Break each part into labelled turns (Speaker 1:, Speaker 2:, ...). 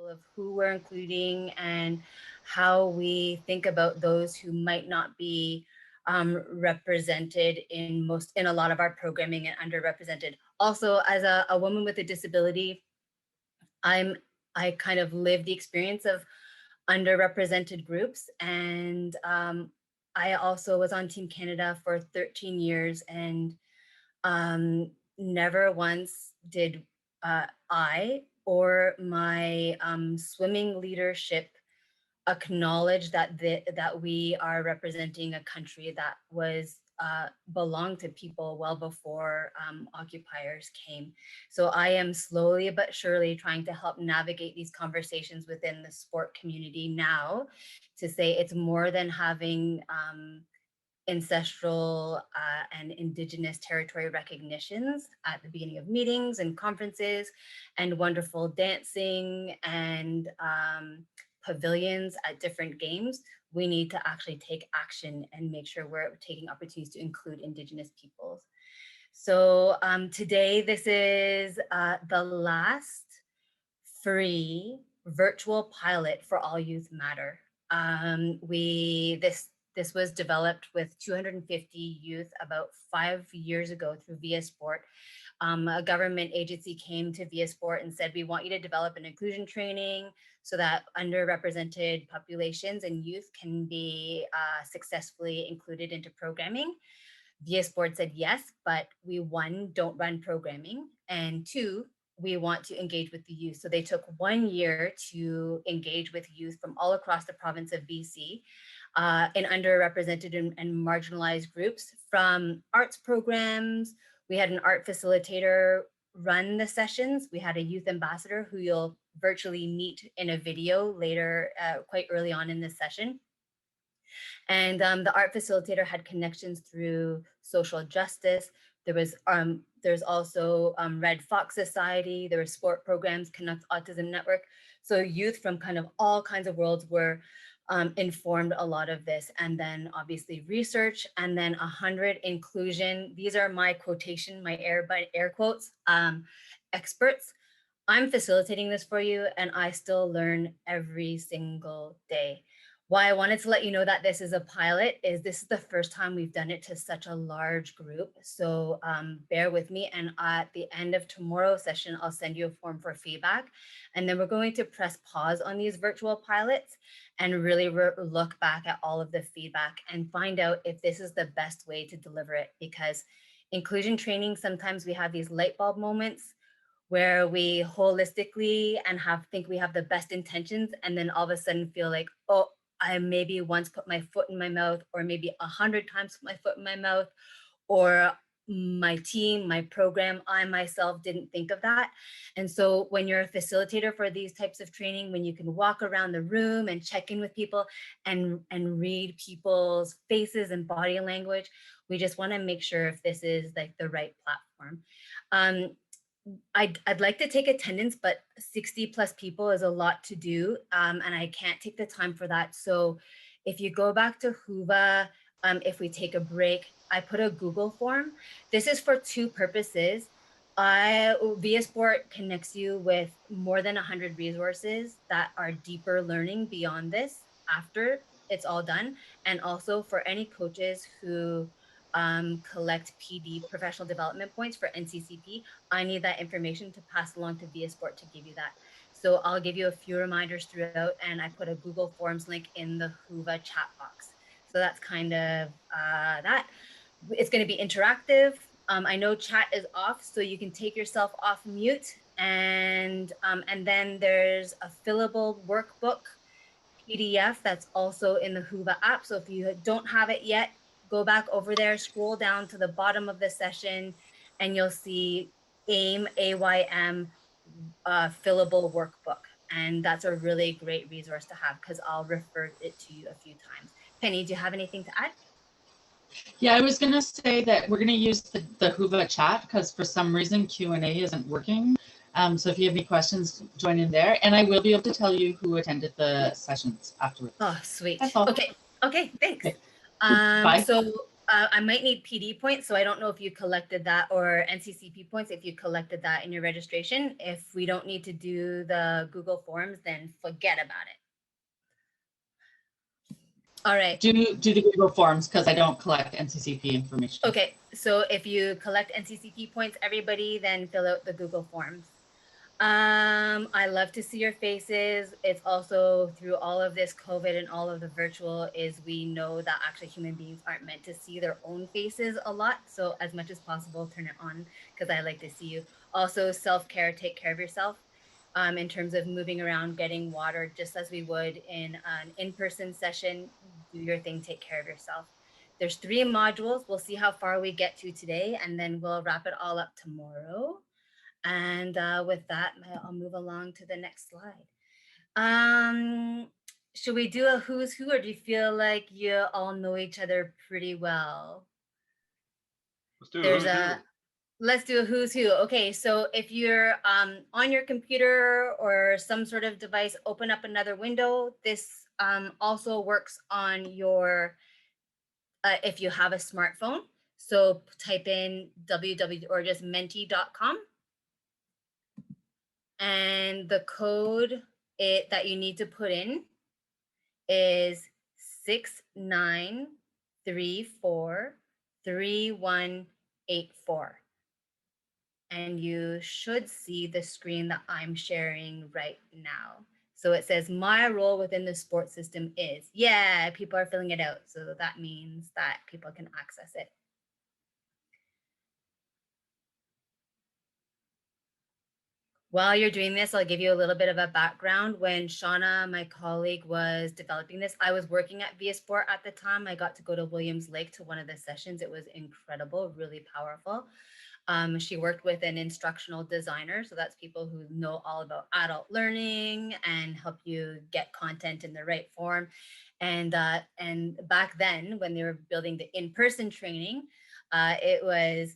Speaker 1: mindful of who we're including and how we think about those who might not be represented in a lot of our programming and underrepresented. Also, as a woman with a disability, I kind of live the experience of underrepresented groups. And I also was on Team Canada for 13 years, and never once did I or my swimming leadership acknowledge that that we are representing a country that was belonged to people well before occupiers came. So I am slowly but surely trying to help navigate these conversations within the sport community now, to say it's more than having ancestral and Indigenous territory recognitions at the beginning of meetings and conferences, and wonderful dancing and pavilions at different games. We need to actually take action and make sure we're taking opportunities to include Indigenous peoples. So today, this is the last free virtual pilot for All Youth Matter. This was developed with 250 youth about 5 years ago through viaSport. A government agency came to viaSport and said, we want you to develop an inclusion training so that underrepresented populations and youth can be successfully included into programming. viaSport said yes, but we, one, don't run programming, and two, we want to engage with the youth. So they took 1 year to engage with youth from all across the province of BC in underrepresented and marginalized groups, from arts programs. We had an art facilitator run the sessions. We had a youth ambassador who you'll virtually meet in a video later, quite early on in this session. And the art facilitator had connections through social justice. There's also Red Fox Society. There were sport programs, Connect Autism Network. So youth from kind of all kinds of worlds were informed a lot of this. And then obviously research, and then 100 inclusion. These are my quotation, my air quotes, experts. I'm facilitating this for you, and I still learn every single day. Why I wanted to let you know that this is a pilot is this is the first time we've done it to such a large group. So bear with me. And at the end of tomorrow's session, I'll send you a form for feedback. And then we're going to press pause on these virtual pilots and really look back at all of the feedback and find out if this is the best way to deliver it. Because inclusion training, sometimes we have these light bulb moments where we holistically and think we have the best intentions, and then all of a sudden feel like, oh, I maybe once put my foot in my mouth, or maybe 100 times put my foot in my mouth, or my team, my program, I myself didn't think of that. And so when you're a facilitator for these types of training, when you can walk around the room and check in with people and read people's faces and body language, we just want to make sure if this is like the right platform. I'd like to take attendance, but 60 plus people is a lot to do, and I can't take the time for that. So if you go back to Whova, if we take a break, I put a Google form. This is for two purposes. viaSport connects you with more than 100 resources that are deeper learning beyond this after it's all done. And also for any coaches who collect PD, professional development points for NCCP, I need that information to pass along to viaSport to give you that. So I'll give you a few reminders throughout, and I put a Google Forms link in the Whova chat box. So that's kind of that. It's going to be interactive. I know chat is off, so you can take yourself off mute. And then there's a fillable workbook PDF that's also in the Whova app. So if you don't have it yet, go back over there, scroll down to the bottom of the session, and you'll see AIM, AYM, fillable workbook. And that's a really great resource to have because I'll refer it to you a few times. Penny, do you have anything to add?
Speaker 2: Yeah, I was going to say that we're going to use the Whova chat because for some reason Q&A isn't working. So if you have any questions, join in there. And I will be able to tell you who attended the sessions afterwards.
Speaker 1: Oh, sweet.
Speaker 2: That's all.
Speaker 1: Okay, thanks.
Speaker 2: Okay. Bye.
Speaker 1: So I might need PD points, so I don't know if you collected that, or NCCP points if you collected that in your registration. If we don't need to do the Google Forms, then forget about it. All right.
Speaker 2: Do the Google Forms because I don't collect NCCP information.
Speaker 1: Okay, so if you collect NCCP points, everybody, then fill out the Google Forms. I love to see your faces. It's also through all of this COVID and all of the virtual is we know that actually human beings aren't meant to see their own faces a lot. So as much as possible, turn it on because I like to see you. Also self-care, take care of yourself. In terms of moving around, getting water, just as we would in an in-person session, do your thing, take care of yourself. There's 3 modules. We'll see how far we get to today, and then we'll wrap it all up tomorrow. And with that, I'll move along to the next slide. Should we do a who's who, or do you feel like you all know each other pretty well?
Speaker 3: Let's do who's who.
Speaker 1: Let's do a who's who. Okay, so if you're on your computer or some sort of device, open up another window. This also works on your, if you have a smartphone. So type in www or just menti.com. And the code that you need to put in is 69343184. And you should see the screen that I'm sharing right now. So it says my role within the sports system is, yeah, people are filling it out. So that means that people can access it. While you're doing this, I'll give you a little bit of a background. When Shauna, my colleague, was developing this, I was working at viaSport at the time. I got to go to Williams Lake to one of the sessions. It was incredible, really powerful. She worked with an instructional designer. So that's people who know all about adult learning and help you get content in the right form. And back then, when they were building the in-person training, it was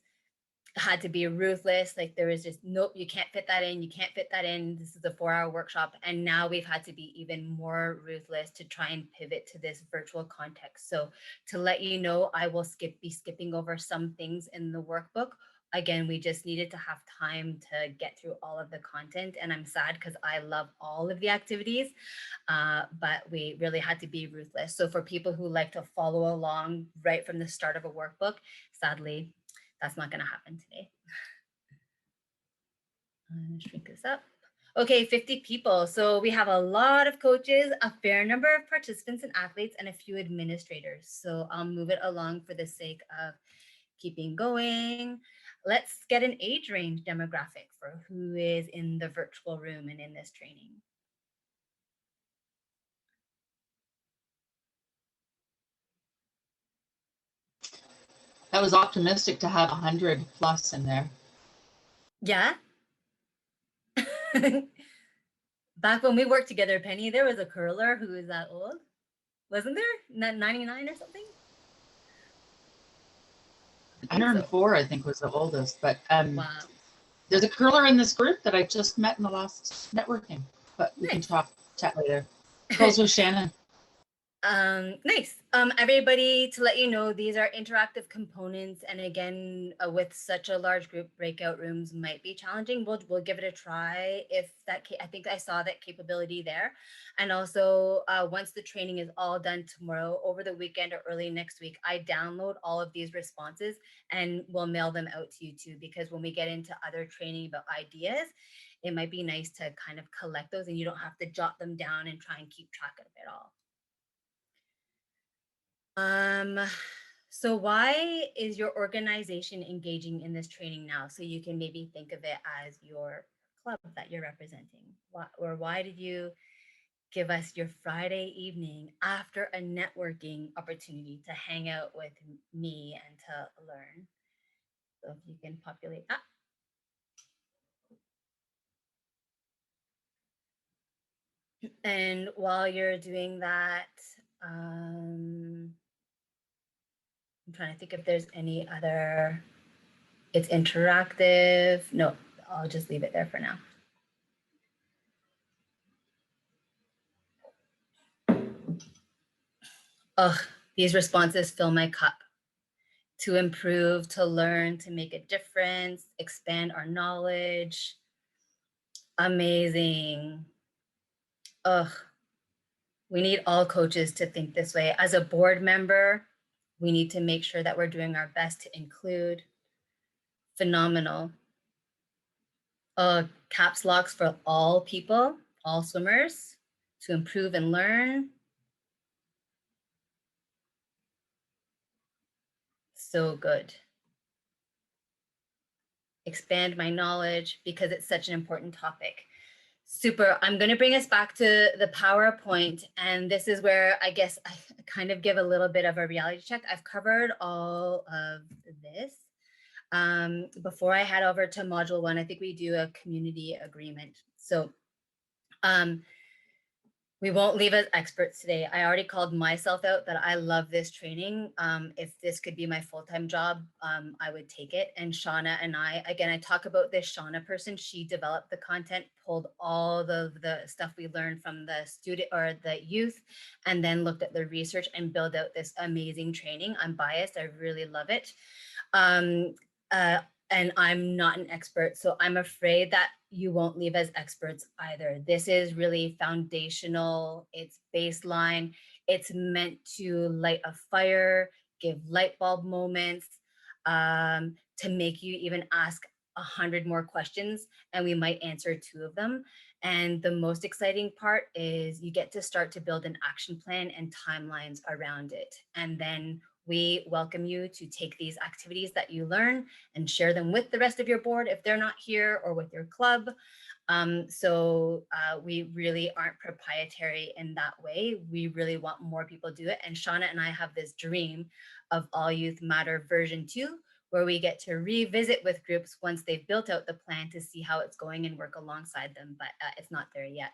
Speaker 1: had to be ruthless. Like there was just, nope, you can't fit that in. You can't fit that in. This is a 4-hour workshop. And now we've had to be even more ruthless to try and pivot to this virtual context. So to let you know, I will be skipping over some things in the workbook. Again, we just needed to have time to get through all of the content. And I'm sad because I love all of the activities, but we really had to be ruthless. So for people who like to follow along right from the start of a workbook, sadly, that's not going to happen today. I'm going to shrink this up. Okay, 50 people. So we have a lot of coaches, a fair number of participants and athletes, and a few administrators. So I'll move it along for the sake of keeping going. Let's get an age range demographic for who is in the virtual room and in this training.
Speaker 2: That was optimistic to have 100 plus in there.
Speaker 1: Yeah. Back when we worked together, Penny, there was a curler who was that old. Wasn't there? 99 or something?
Speaker 2: 104, I think, was the oldest. But
Speaker 1: wow.
Speaker 2: There's a curler in this group that I just met in the last networking. But we can chat later. Goes with Shannon.
Speaker 1: Nice. Everybody, to let you know, these are interactive components, and again, with such a large group, breakout rooms might be challenging. We'll give it a try. If that, I think I saw that capability there. And also, once the training is all done tomorrow, over the weekend or early next week, I download all of these responses and we'll mail them out to you too. Because when we get into other training about ideas, it might be nice to kind of collect those, and you don't have to jot them down and try and keep track of it all. So why is your organization engaging in this training now? So you can maybe think of it as your club that you're representing. Why did you give us your Friday evening after a networking opportunity to hang out with me and to learn? So if you can populate that. And while you're doing that, I'm trying to think if there's any other, it's interactive. No, I'll just leave it there for now. Ugh, these responses fill my cup. to improve, to learn, to make a difference, expand our knowledge. Amazing. Ugh. We need all coaches to think this way. As a board member, we need to make sure that we're doing our best to include. Phenomenal. Caps locks for all people, all swimmers, to improve and learn. So good. Expand my knowledge because it's such an important topic. Super. I'm going to bring us back to the PowerPoint. And this is where I guess I kind of give a little bit of a reality check. I've covered all of this. Before I head over to module 1, I think we do a community agreement. So we won't leave as experts today. I already called myself out that I love this training. If this could be my full-time job, I would take it. And Shauna and I talk about this Shauna person. She developed the content, pulled all the stuff we learned from the student or the youth, and then looked at the research and built out this amazing training. I'm biased. I really love it. And I'm not an expert, so I'm afraid that you won't leave as experts either. This is really foundational, it's baseline, it's meant to light a fire, give light bulb moments, to make you even ask 100 more questions, and we might answer 2 of them. And the most exciting part is you get to start to build an action plan and timelines around it. And then we welcome you to take these activities that you learn and share them with the rest of your board if they're not here, or with your club. We really aren't proprietary in that way. We really want more people to do it. And Shauna and I have this dream of All Youth Matter version 2, where we get to revisit with groups once they've built out the plan to see how it's going and work alongside them, but it's not there yet.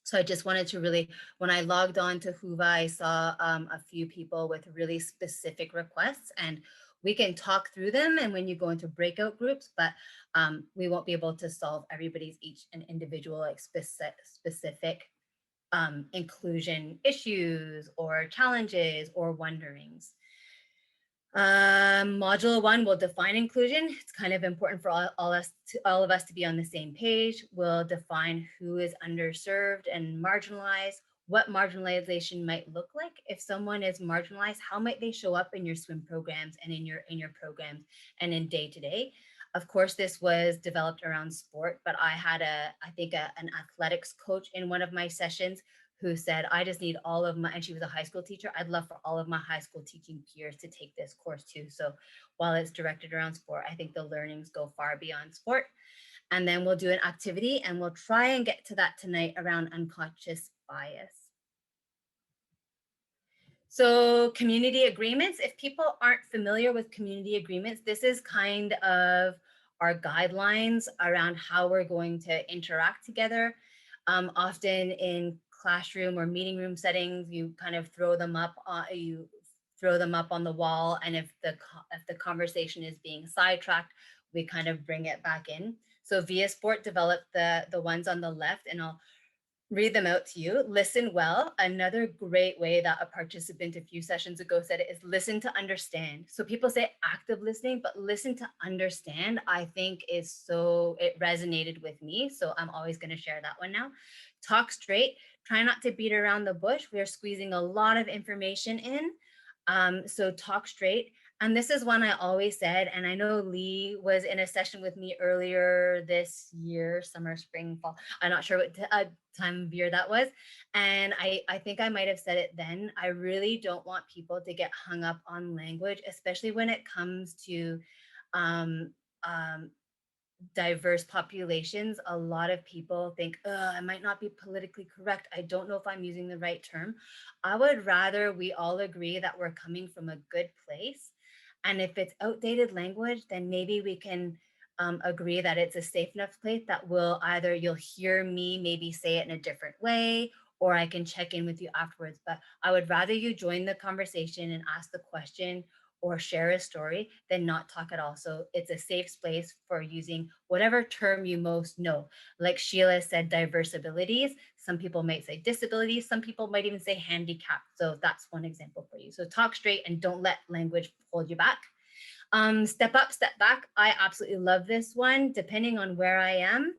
Speaker 1: So I just wanted to really, when I logged on to Whova, I saw a few people with really specific requests, and we can talk through them and when you go into breakout groups, but we won't be able to solve everybody's each and individual like specific inclusion issues or challenges or wonderings. Module 1 will define inclusion. It's kind of important for all of us to be on the same page. We'll define who is underserved and marginalized, what marginalization might look like. If someone is marginalized, how might they show up in your swim programs and in your programs and in day-to-day? Of course, this was developed around sport, but I had an athletics coach in one of my sessions who said, I just need all of my, and she was a high school teacher, I'd love for all of my high school teaching peers to take this course too. So while it's directed around sport, I think the learnings go far beyond sport. And then we'll do an activity, and we'll try and get to that tonight around unconscious bias. So community agreements, if people aren't familiar with community agreements, this is kind of our guidelines around how we're going to interact together. Often in classroom or meeting room settings, you kind of throw them up on the wall, and if the conversation is being sidetracked, we kind of bring it back in. So viaSport developed the ones on the left, and I'll read them out to you. Listen well. Another great way that a participant a few sessions ago said it is listen to understand. So people say active listening, but listen to understand, I think it resonated with me. So I'm always going to share that one now. Talk straight. Try not to beat around the bush. We are squeezing a lot of information in. So talk straight. And this is one I always said, and I know Lee was in a session with me earlier this year, summer, spring, fall. I'm not sure what time of year that was. And I think I might have said it then. I really don't want people to get hung up on language, especially when it comes to diverse populations. A lot of people think, I might not be politically correct. I don't know if I'm using the right term. I would rather we all agree that we're coming from a good place. And if it's outdated language, then maybe we can agree that it's a safe enough place that you'll hear me maybe say it in a different way, or I can check in with you afterwards. But I would rather you join the conversation and ask the question or share a story than not talk at all. So it's a safe space for using whatever term you most know. Like Sheila said, diverse abilities. Some people might say disabilities. Some people might even say handicap. So that's one example for you. So talk straight and don't let language hold you back. Step up, step back. I absolutely love this one, depending on where I am.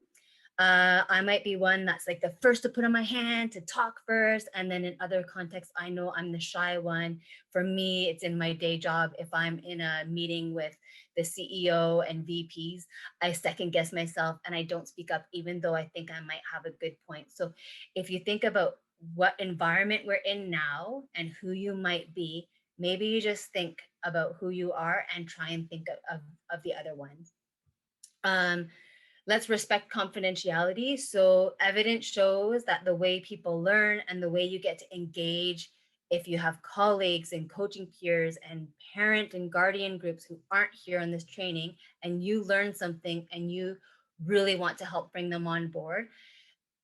Speaker 1: I might be one that's like the first to put on my hand, to talk first. And then in other contexts, I know I'm the shy one. For me, it's in my day job. If I'm in a meeting with the CEO and VPs, I second guess myself and I don't speak up, even though I think I might have a good point. So if you think about what environment we're in now and who you might be, maybe you just think about who you are and try and think of the other ones. Let's respect confidentiality. So evidence shows that the way people learn and the way you get to engage, if you have colleagues and coaching peers and parent and guardian groups who aren't here on this training, and you learn something and you really want to help bring them on board,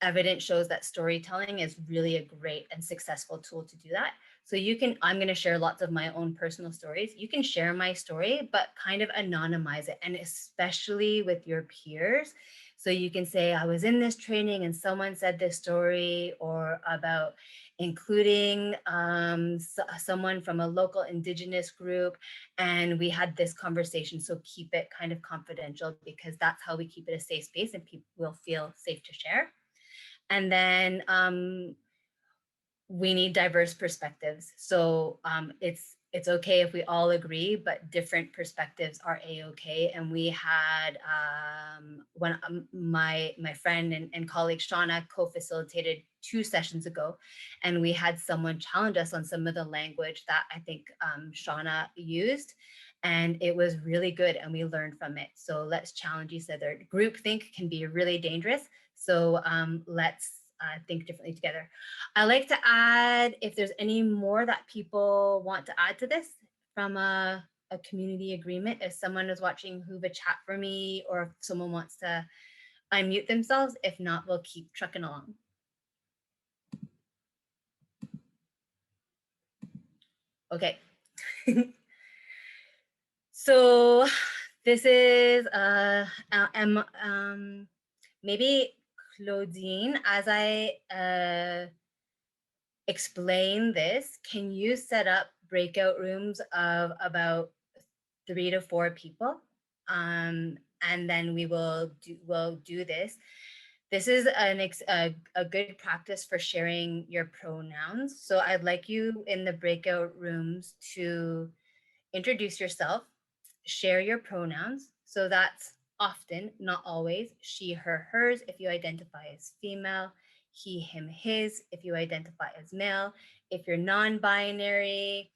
Speaker 1: evidence shows that storytelling is really a great and successful tool to do that. So you can, I'm going to share lots of my own personal stories. You can share my story, but kind of anonymize it, and especially with your peers. So you can say, I was in this training and someone said this story, or about including someone from a local Indigenous group, and we had this conversation. So keep it kind of confidential, because that's how we keep it a safe space and people will feel safe to share. And then we need diverse perspectives. So it's okay if we all agree, but different perspectives are a-okay. And we had when my friend and colleague Shauna co-facilitated 2 sessions ago, and we had someone challenge us on some of the language that I think Shauna used, and it was really good and we learned from it. So let's challenge each other. Groupthink can be really dangerous. So let's think differently together. I like to add, if there's any more that people want to add to this from a community agreement, if someone is watching Who've a chat for me, or if someone wants to unmute themselves. If not, we'll keep trucking along. Okay. So this is maybe Claudine, as I explain this, can you set up breakout rooms of about 3 to 4 people? And then we'll do this. This is a good practice for sharing your pronouns. So I'd like you in the breakout rooms to introduce yourself, share your pronouns. So that's often, not always, she, her, hers, if you identify as female, he, him, his, if you identify as male. If you're non-binary,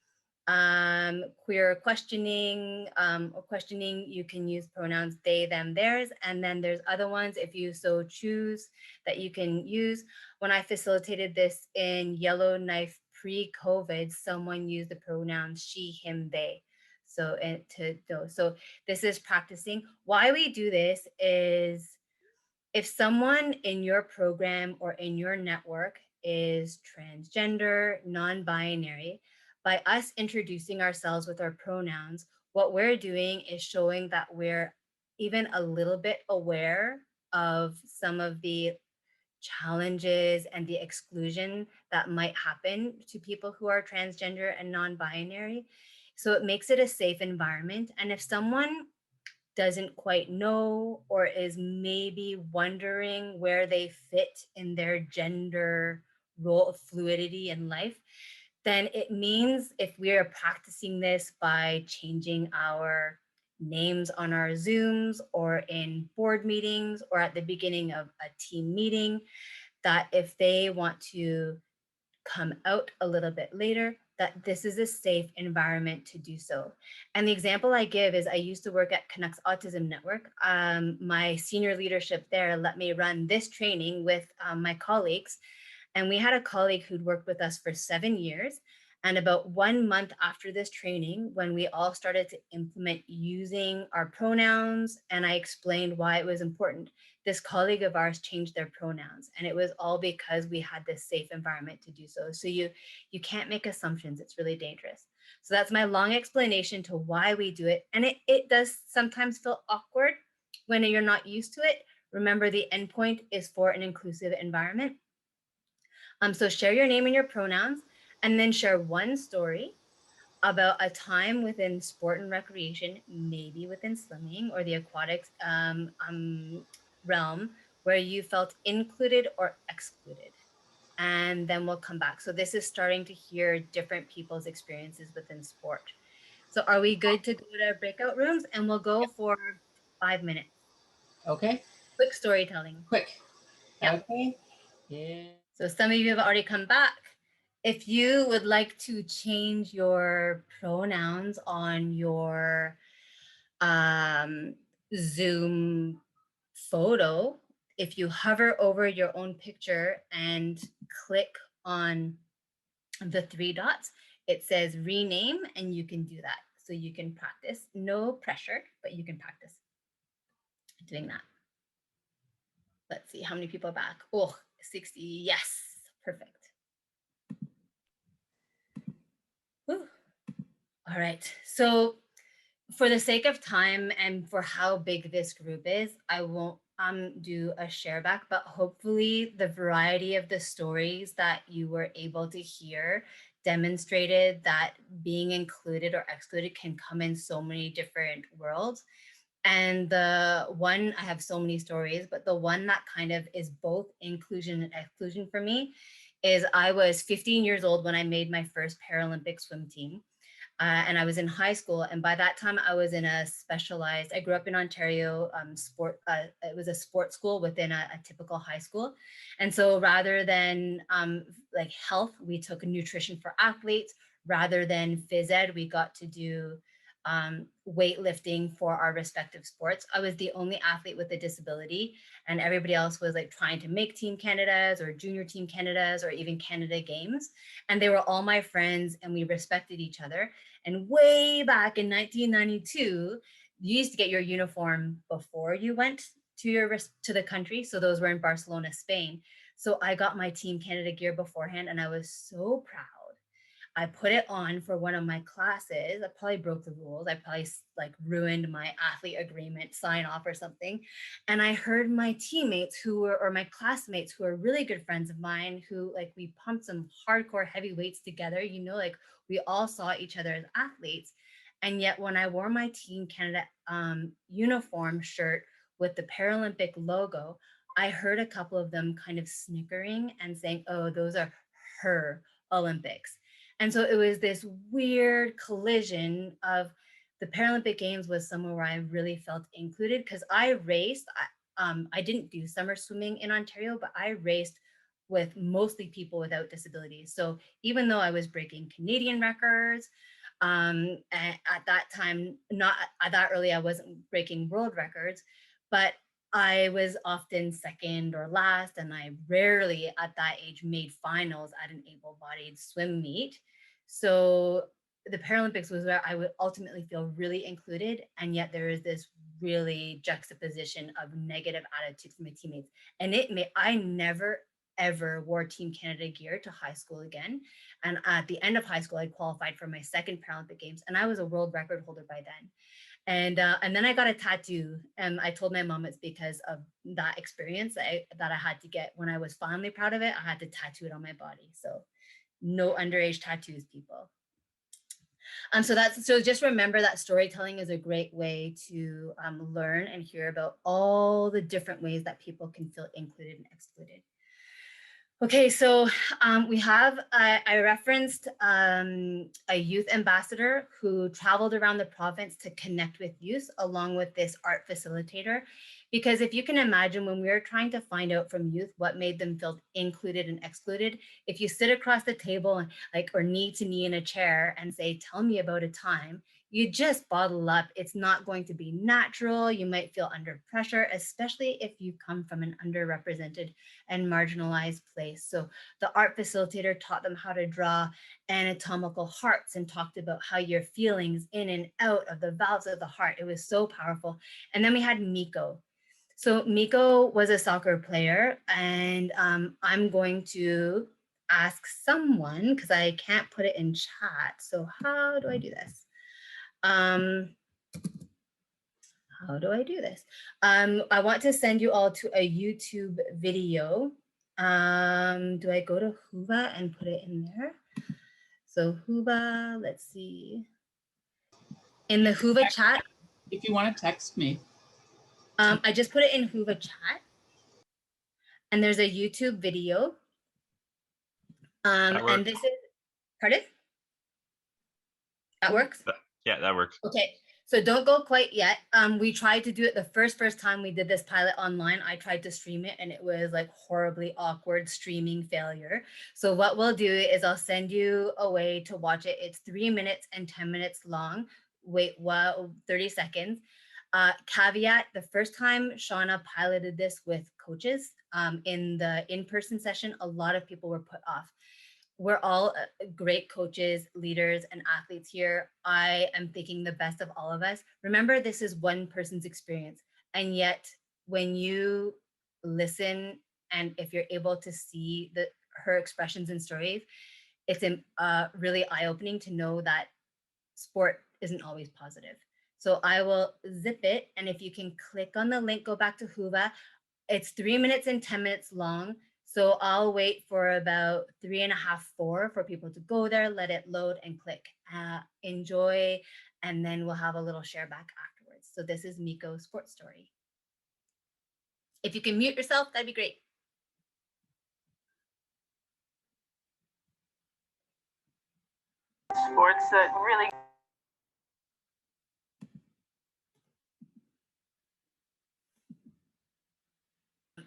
Speaker 1: queer questioning, or questioning, you can use pronouns they, them, theirs. And then there's other ones, if you so choose, that you can use. When I facilitated this in Yellowknife pre-COVID, someone used the pronouns she, him, they. So this is practicing. Why we do this is, if someone in your program or in your network is transgender, non-binary, by us introducing ourselves with our pronouns, what we're doing is showing that we're even a little bit aware of some of the challenges and the exclusion that might happen to people who are transgender and non-binary. So it makes it a safe environment. And if someone doesn't quite know, or is maybe wondering where they fit in their gender role of fluidity in life, then it means, if we are practicing this by changing our names on our Zooms or in board meetings or at the beginning of a team meeting, that if they want to come out a little bit later, that this is a safe environment to do so. And the example I give is, I used to work at Canucks Autism Network. My senior leadership there let me run this training with my colleagues. And we had a colleague who'd worked with us for 7 years. And about 1 month after this training, when we all started to implement using our pronouns, and I explained why it was important, this colleague of ours changed their pronouns. And it was all because we had this safe environment to do so. So you can't make assumptions. It's really dangerous. So that's my long explanation to why we do it. And it does sometimes feel awkward when you're not used to it. Remember, the endpoint is for an inclusive environment. So share your name and your pronouns, and then share one story about a time within sport and recreation, maybe within swimming or the aquatics realm, where you felt included or excluded. And then we'll come back. So this is starting to hear different people's experiences within sport. So are we good to go to breakout rooms? And we'll go for 5 minutes.
Speaker 2: Okay.
Speaker 1: Quick storytelling.
Speaker 2: Quick.
Speaker 1: Yeah.
Speaker 2: Okay. Yeah.
Speaker 1: So some of you have already come back. If you would like to change your pronouns on your Zoom photo, if you hover over your own picture and click on the 3 dots, it says rename, and you can do that. So you can practice, no pressure, but you can practice doing that. Let's see how many people are back. Oh, 60, yes, perfect. Whew. All right, so for the sake of time and for how big this group is, I won't do a share back, but hopefully the variety of the stories that you were able to hear demonstrated that being included or excluded can come in so many different worlds. And the one, I have so many stories, but the one that kind of is both inclusion and exclusion for me is I was 15 years old when I made my first Paralympic swim team. And I was in high school, and by that time I was in a specialized, I grew up in Ontario, it was a sports school within a typical high school. And so rather than like health, we took nutrition for athletes. Rather than phys ed, we got to do weightlifting for our respective sports. I was the only athlete with a disability, and everybody else was like trying to make Team Canada's or junior Team Canada's or even Canada Games. And they were all my friends, and we respected each other. And way back in 1992, you used to get your uniform before you went to the country. So those were in Barcelona, Spain. So I got my Team Canada gear beforehand, and I was so proud. I put it on for one of my classes. I probably broke the rules. I probably like ruined my athlete agreement sign off or something. And I heard my teammates or my classmates who are really good friends of mine, who like we pumped some hardcore heavy weights together, like we all saw each other as athletes. And yet when I wore my Team Canada uniform shirt with the Paralympic logo, I heard a couple of them kind of snickering and saying, oh, those are her Olympics. And so it was this weird collision of the Paralympic Games was somewhere where I really felt included, because I raced. I didn't do summer swimming in Ontario, but I raced with mostly people without disabilities. So even though I was breaking Canadian records, at that time, not that early, I wasn't breaking world records, but I was often second or last, and I rarely at that age made finals at an able-bodied swim meet. So the Paralympics was where I would ultimately feel really included, and yet there is this really juxtaposition of negative attitudes from my teammates. And I never ever wore Team Canada gear to high school again. And at the end of high school, I qualified for my second Paralympic Games, and I was a world record holder by then. And then I got a tattoo, and I told my mom it's because of that experience that I had to get. When I was finally proud of it, I had to tattoo it on my body. So no underage tattoos, people. So just remember that storytelling is a great way to learn and hear about all the different ways that people can feel included and excluded. Okay, so we have, I referenced a youth ambassador who traveled around the province to connect with youth along with this art facilitator. Because if you can imagine, when we were trying to find out from youth what made them feel included and excluded, if you sit across the table and or knee to knee in a chair and say, tell me about a time, you just bottle up. It's not going to be natural. You might feel under pressure, especially if you come from an underrepresented and marginalized place. So the art facilitator taught them how to draw anatomical hearts and talked about how your feelings in and out of the valves of the heart. It was so powerful. And then we had Mikko. So Mikko was a soccer player, and I'm going to ask someone, because I can't put it in chat. So how do I do this? How do I do this? I want to send you all to a YouTube video. Do I go to Whova and put it in there? So Huva, let's see. In the Huva chat.
Speaker 2: If you want to text me.
Speaker 1: I just put it in Huva chat. And there's a YouTube video. And this is, pardon? That works?
Speaker 3: Yeah, that works.
Speaker 1: Okay, so don't go quite yet. We tried to do it the first time we did this pilot online. I tried to stream it and it was like horribly awkward streaming failure. So what we'll do is I'll send you a way to watch it. It's 3 minutes and 10 minutes long. Wait, 30 seconds. Caveat, the first time Shauna piloted this with coaches in the in-person session, a lot of people were put off. We're all great coaches, leaders, and athletes here. I am thinking the best of all of us. Remember, this is one person's experience. And yet, when you listen, and if you're able to see her expressions and stories, it's really eye-opening to know that sport isn't always positive. So I will zip it. And if you can click on the link, go back to Huva. It's 3 minutes and 10 minutes long. So I'll wait for about 3.5, 4 for people to go there, let it load and click. Enjoy, and then we'll have a little share back afterwards. So this is Mikko's sports story. If you can mute yourself, that'd be great.
Speaker 4: Sports that really.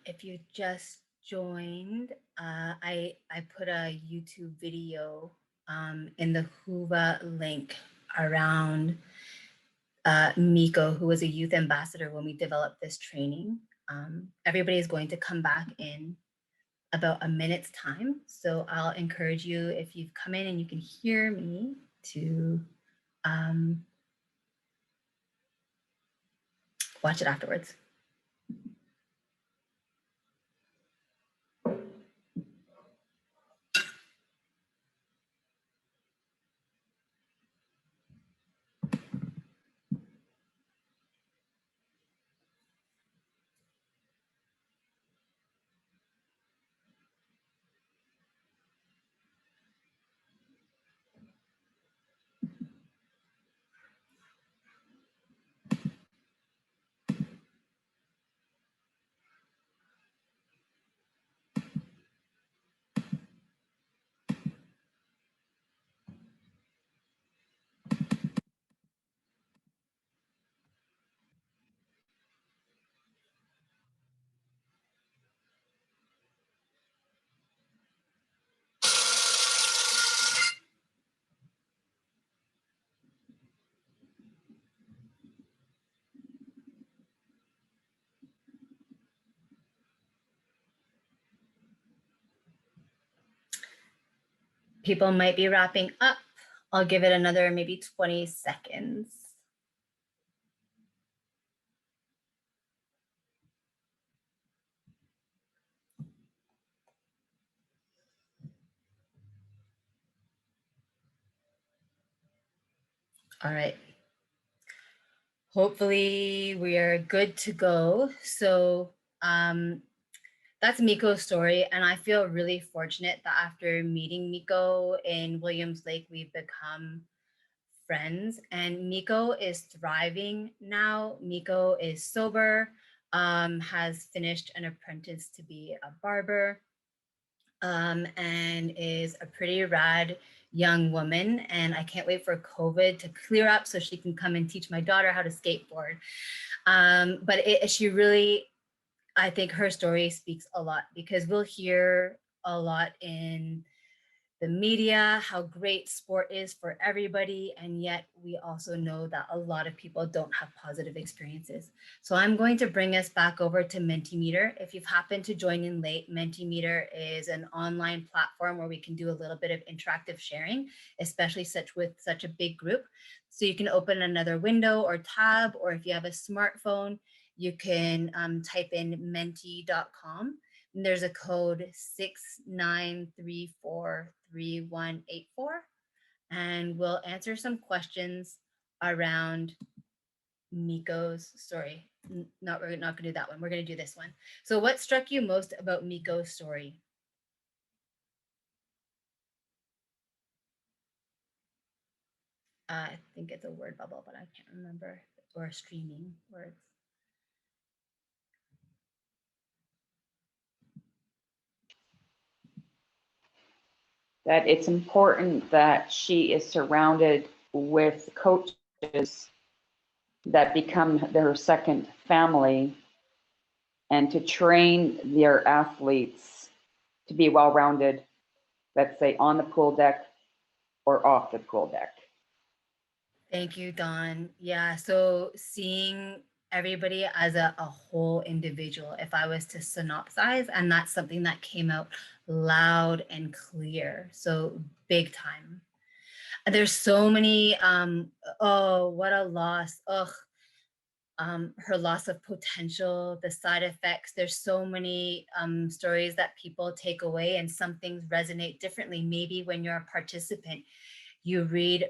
Speaker 1: If you just joined, I put a YouTube video in the Huva link around Mikko, who was a youth ambassador when we developed this training. Everybody is going to come back in about a minute's time. So I'll encourage you, if you've come in and you can hear me, to watch it afterwards. People might be wrapping up. I'll give it another maybe 20 seconds. All right. Hopefully we are good to go. So that's Mikko's story. And I feel really fortunate that after meeting Mikko in Williams Lake, we've become friends. And Mikko is thriving now. Mikko is sober, has finished an apprentice to be a barber, and is a pretty rad young woman. And I can't wait for COVID to clear up so she can come and teach my daughter how to skateboard. But she really, I think her story speaks a lot, because we'll hear a lot in the media how great sport is for everybody, and yet we also know that a lot of people don't have positive experiences. So I'm going to bring us back over to Mentimeter. If you've happened to join in late, Mentimeter is an online platform where we can do a little bit of interactive sharing, especially with such a big group. So you can open another window or tab, or if you have a smartphone, you can type in menti.com. And there's a code 69343184, and we'll answer some questions around Mikko's story. We're not going to do that one. We're going to do this one. So what struck you most about Mikko's story? I think it's a word bubble, but I can't remember, or streaming words.
Speaker 4: That it's important that she is surrounded with coaches that become their second family, and to train their athletes to be well-rounded, let's say on the pool deck or off the pool deck.
Speaker 1: Thank you, Dawn. Yeah, so seeing everybody as a whole individual, if I was to synopsize, and that's something that came out loud and clear. So big time. There's so many, oh, what a loss. Ugh. Her loss of potential, the side effects. There's so many stories that people take away, and some things resonate differently. Maybe when you're a participant, you read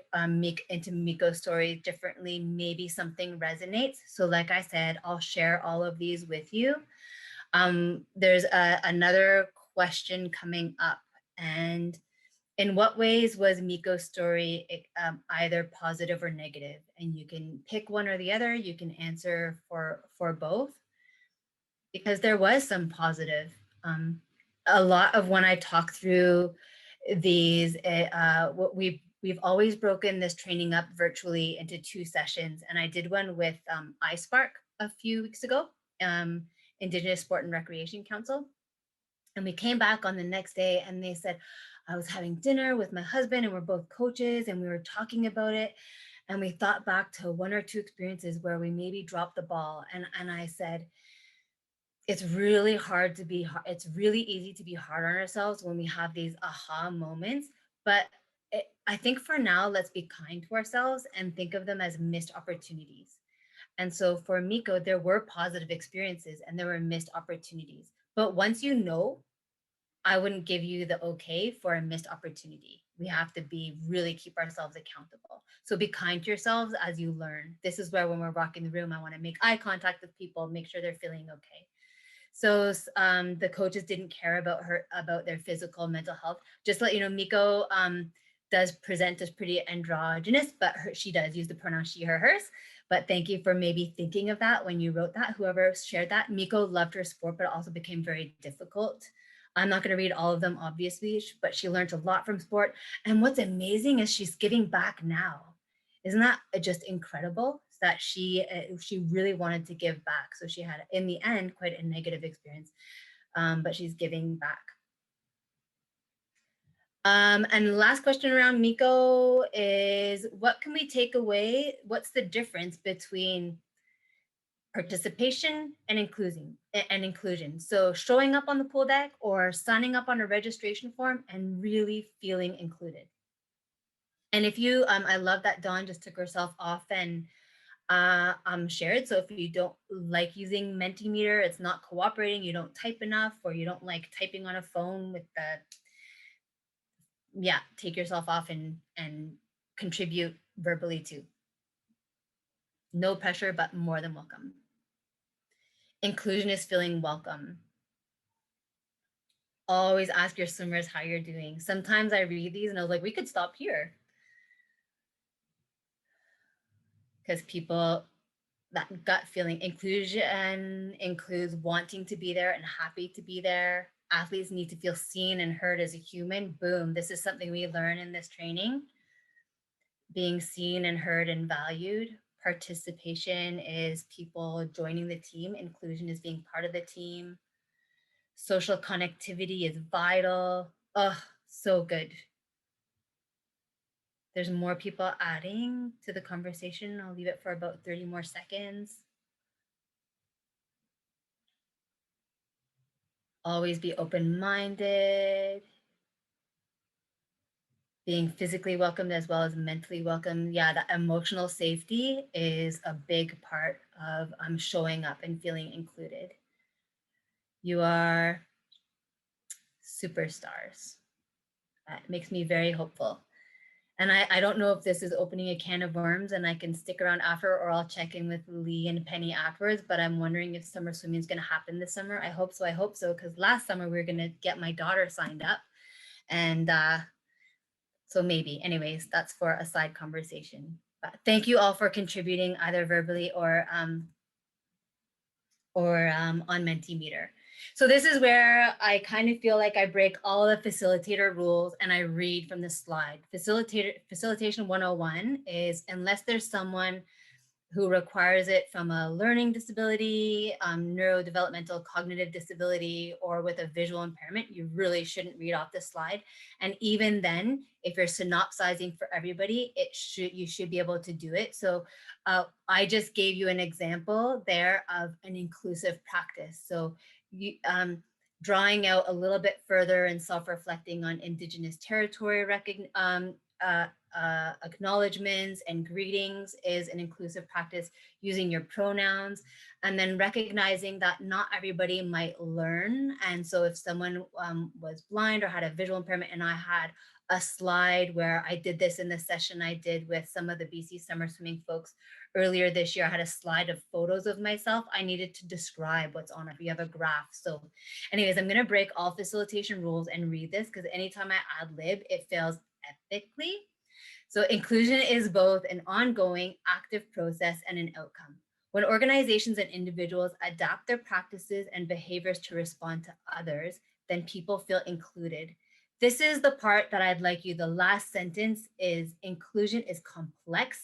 Speaker 1: into Mikko's story differently, maybe something resonates. So like I said, I'll share all of these with you. There's another question coming up, and in what ways was Mikko's story either positive or negative? And you can pick one or the other. You can answer for both, because there was some positive. A lot of when I talk through these, what we've always broken this training up virtually into 2 sessions, and I did one with iSpark a few weeks ago, Indigenous Sport and Recreation Council, and we came back on the next day, and they said, I was having dinner with my husband, and we're both coaches, and we were talking about it, and we thought back to 1 or 2 experiences where we maybe dropped the ball, and I said, it's really hard to be, it's really easy to be hard on ourselves when we have these aha moments. But I think for now, let's be kind to ourselves and think of them as missed opportunities. And so for Mikko, there were positive experiences and there were missed opportunities. But once you know, I wouldn't give you the okay for a missed opportunity. We have to really keep ourselves accountable. So be kind to yourselves as you learn. This is where when we're rocking the room, I want to make eye contact with people, make sure they're feeling okay. So the coaches didn't care about their physical mental health. Just to let you know, Mikko does present as pretty androgynous, but she does use the pronoun she, her, hers. But thank you for maybe thinking of that when you wrote that, whoever shared that. Mikko loved her sport, but it also became very difficult. I'm not going to read all of them, obviously, but she learned a lot from sport. And what's amazing is she's giving back now. Isn't that just incredible? That she really wanted to give back. So she had, in the end, quite a negative experience, but she's giving back. And the last question around Mikko is, what can we take away? What's the difference between participation and inclusion? So showing up on the pool deck or signing up on a registration form and really feeling included. And if you, I love that Dawn just took herself off and shared. So if you don't like using Mentimeter, it's not cooperating, you don't type enough, or you don't like typing on a phone with the, yeah, take yourself off and contribute verbally too. No pressure, but more than welcome. Inclusion is feeling welcome. Always ask your swimmers how you're doing. Sometimes I read these and I was like, we could stop here. Because people, that gut feeling. Inclusion includes wanting to be there and happy to be there. Athletes need to feel seen and heard as a human. Boom, this is something we learn in this training. Being seen and heard and valued. Participation is people joining the team. Inclusion is being part of the team. Social connectivity is vital. Oh, so good. There's more people adding to the conversation. I'll leave it for about 30 more seconds. Always be open-minded. Being physically welcomed as well as mentally welcome. Yeah, that emotional safety is a big part of showing up and feeling included. You are superstars. That makes me very hopeful. And I don't know if this is opening a can of worms and I can stick around after, or I'll check in with Lee and Penny afterwards, but I'm wondering if summer swimming is going to happen this summer. I hope so, because last summer we were going to get my daughter signed up. And So maybe, anyways, that's for a side conversation. But thank you all for contributing either verbally or on Mentimeter. So this is where I kind of feel like I break all the facilitator rules and I read from the slide. Facilitation 101 is unless there's someone who requires it from a learning disability, neurodevelopmental cognitive disability, or with a visual impairment, you really shouldn't read off the slide. And even then, if you're synopsizing for everybody, you should be able to do it. So I just gave you an example there of an inclusive practice. So you, drawing out a little bit further and self-reflecting on Indigenous territory acknowledgements and greetings is an inclusive practice, using your pronouns, and then recognizing that not everybody might learn. And so if someone was blind or had a visual impairment, and I had a slide where I did this in the session I did with some of the BC Summer Swimming folks earlier this year, I had a slide of photos of myself. I needed to describe what's on it. We have a graph. So anyways, I'm gonna break all facilitation rules and read this because anytime I ad lib, it fails epically. So inclusion is both an ongoing active process and an outcome. When organizations and individuals adapt their practices and behaviors to respond to others, then people feel included. This is the part that I'd like you, the last sentence is inclusion is complex,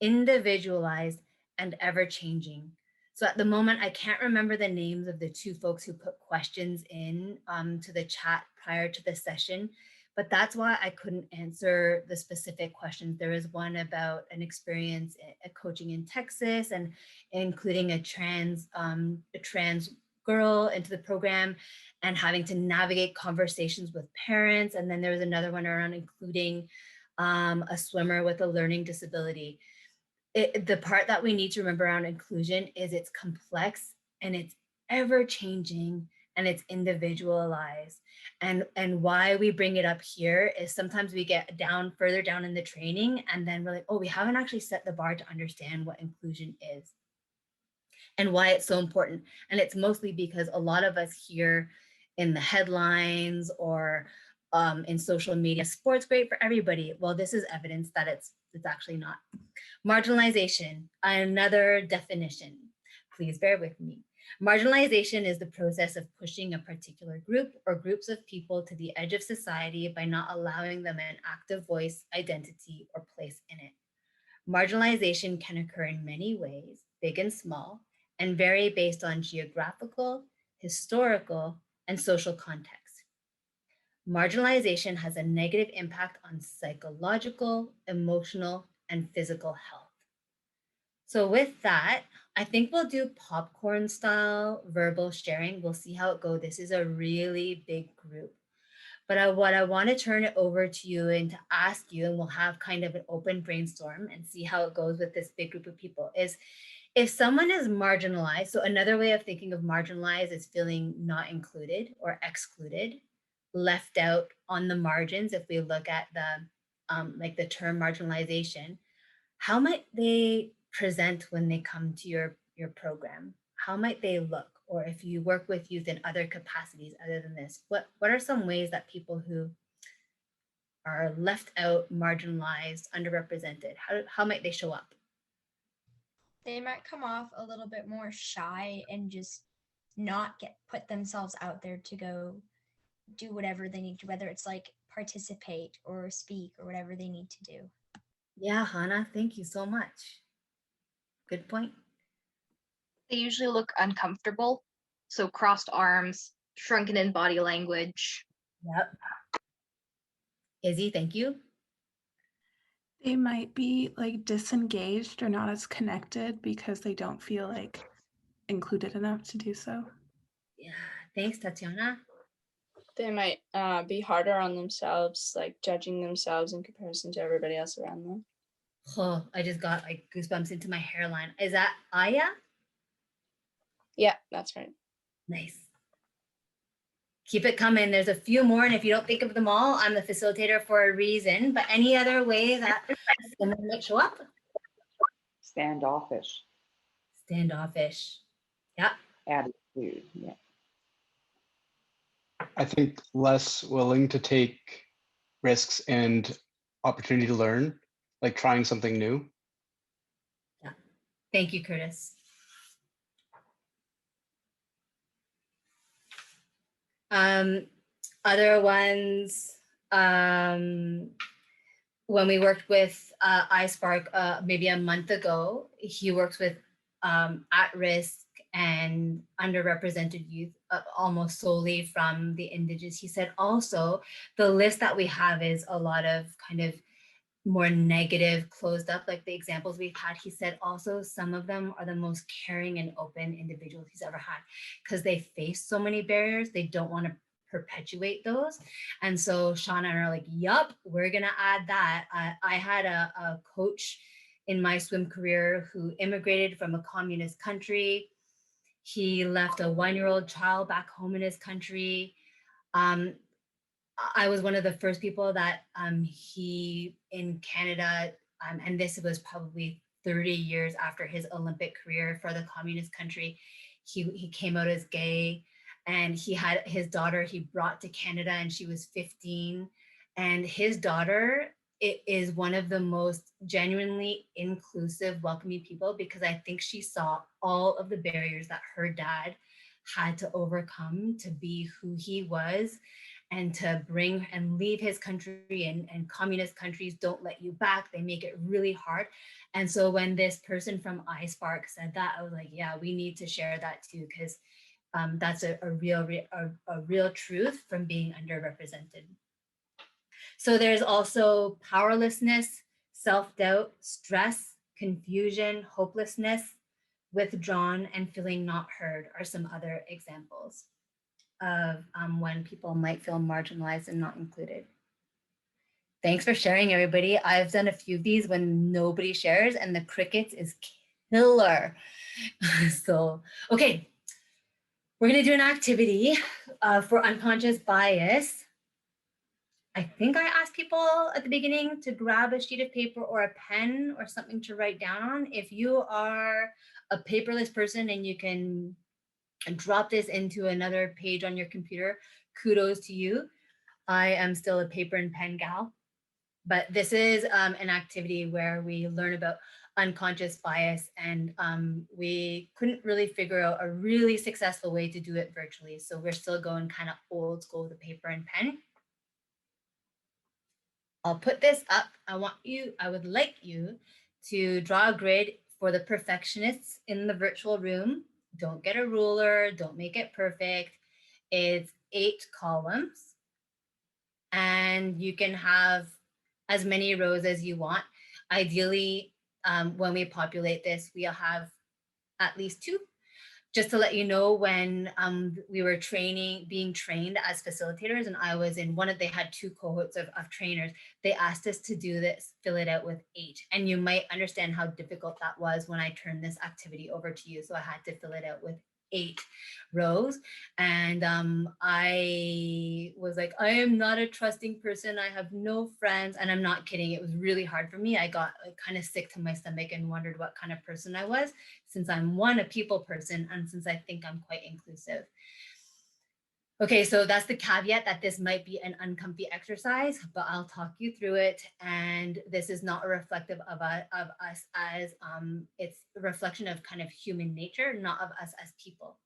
Speaker 1: individualized, and ever-changing. So at the moment, I can't remember the names of the two folks who put questions in to the chat prior to the session, but that's why I couldn't answer the specific questions. There was one about an experience coaching in Texas and including a trans girl into the program and having to navigate conversations with parents. And then there was another one around including a swimmer with a learning disability. The part that we need to remember around inclusion is it's complex and it's ever changing and it's individualized. And why we bring it up here is sometimes we get further down in the training and then we're like, oh, we haven't actually set the bar to understand what inclusion is and why it's so important. And it's mostly because a lot of us hear in the headlines or in social media, sport's great for everybody. Well, this is evidence that it's actually not. Marginalization, another definition. Please bear with me. Marginalization is the process of pushing a particular group or groups of people to the edge of society by not allowing them an active voice, identity, or place in it. Marginalization can occur in many ways, big and small, and vary based on geographical, historical, and social context. Marginalization has a negative impact on psychological, emotional, and physical health. So with that, I think we'll do popcorn style verbal sharing. We'll see how it goes. This is a really big group. But what I want to turn it over to you and to ask you, and we'll have kind of an open brainstorm and see how it goes with this big group of people, is if someone is marginalized, so another way of thinking of marginalized is feeling not included or excluded, left out on the margins. If we look at the like the term marginalization, how might they present when they come to your program? How might they look? Or if you work with youth in other capacities other than this, what are some ways that people who are left out, marginalized, underrepresented, how might they show up?
Speaker 5: They might come off a little bit more shy and just not put themselves out there to go do whatever they need to, whether it's like participate or speak or whatever they need to do.
Speaker 1: Yeah, Hannah, thank you so much. Good point.
Speaker 6: They usually look uncomfortable. So crossed arms, shrunken in body language.
Speaker 1: Yep. Izzy, thank you.
Speaker 7: They might be like disengaged or not as connected because they don't feel like included enough to do so.
Speaker 1: Yeah, thanks, Tatiana.
Speaker 8: They might be harder on themselves, like judging themselves in comparison to everybody else around them.
Speaker 1: Oh, I just got like goosebumps into my hairline. Is that Aya?
Speaker 8: Yeah, that's right.
Speaker 1: Nice. Keep it coming. There's a few more, and if you don't think of them all, I'm the facilitator for a reason. But any other way that someone might show up?
Speaker 4: Standoffish.
Speaker 1: Standoffish. Yeah.
Speaker 4: Attitude. Yeah.
Speaker 9: I think less willing to take risks and opportunity to learn, like trying something new.
Speaker 1: Yeah. Thank you, Curtis. Other ones, when we worked with iSpark maybe a month ago, he works with at-risk and underrepresented youth almost solely from the Indigenous. He said also the list that we have is a lot of kind of more negative, closed up, like the examples we've had. He said also some of them are the most caring and open individuals he's ever had because they face so many barriers. They don't want to perpetuate those. And so Sean and I are like, yup, we're gonna add that. I had a coach in my swim career who immigrated from a communist country. He left a 1-year-old child back home in his country. I was one of the first people that he in Canada, and this was probably 30 years after his Olympic career for the communist country. He came out as gay, and he had his daughter he brought to Canada, and she was 15. And his daughter is one of the most genuinely inclusive, welcoming people, because I think she saw all of the barriers that her dad had to overcome to be who he was, and to bring and leave his country, and communist countries don't let you back. They make it really hard. And so when this person from iSpark said that, I was like, yeah, we need to share that too, because that's a real truth from being underrepresented. So there's also powerlessness, self-doubt, stress, confusion, hopelessness, withdrawn, and feeling not heard are some other examples of when people might feel marginalized and not included. Thanks for sharing, everybody. I've done a few of these when nobody shares, and the crickets is killer. So, okay, we're gonna do an activity for unconscious bias. I think I asked people at the beginning to grab a sheet of paper or a pen or something to write down on. If you are a paperless person and you can drop this into another page on your computer, kudos to you. I am still a paper and pen gal, but this is an activity where we learn about unconscious bias, and we couldn't really figure out a really successful way to do it virtually. So we're still going kind of old school with the paper and pen. I'll put this up. I would like you to draw a grid for the perfectionists in the virtual room. Don't get a ruler, don't make it perfect. It's 8 columns, and you can have as many rows as you want. Ideally, when we populate this, we'll have at least 2. Just to let you know, when we were being trained as facilitators, and I was in they had 2 cohorts of trainers, they asked us to do this, fill it out with 8. And you might understand how difficult that was when I turned this activity over to you. So I had to fill it out with 8 rows. And I was like, I am not a trusting person. I have no friends. And I'm not kidding. It was really hard for me. I got kind of sick to my stomach and wondered what kind of person I was, since I'm a people person, and since I think I'm quite inclusive. Okay, so that's the caveat that this might be an uncomfy exercise, but I'll talk you through it. And this is not a reflective of us as, it's a reflection of kind of human nature, not of us as people.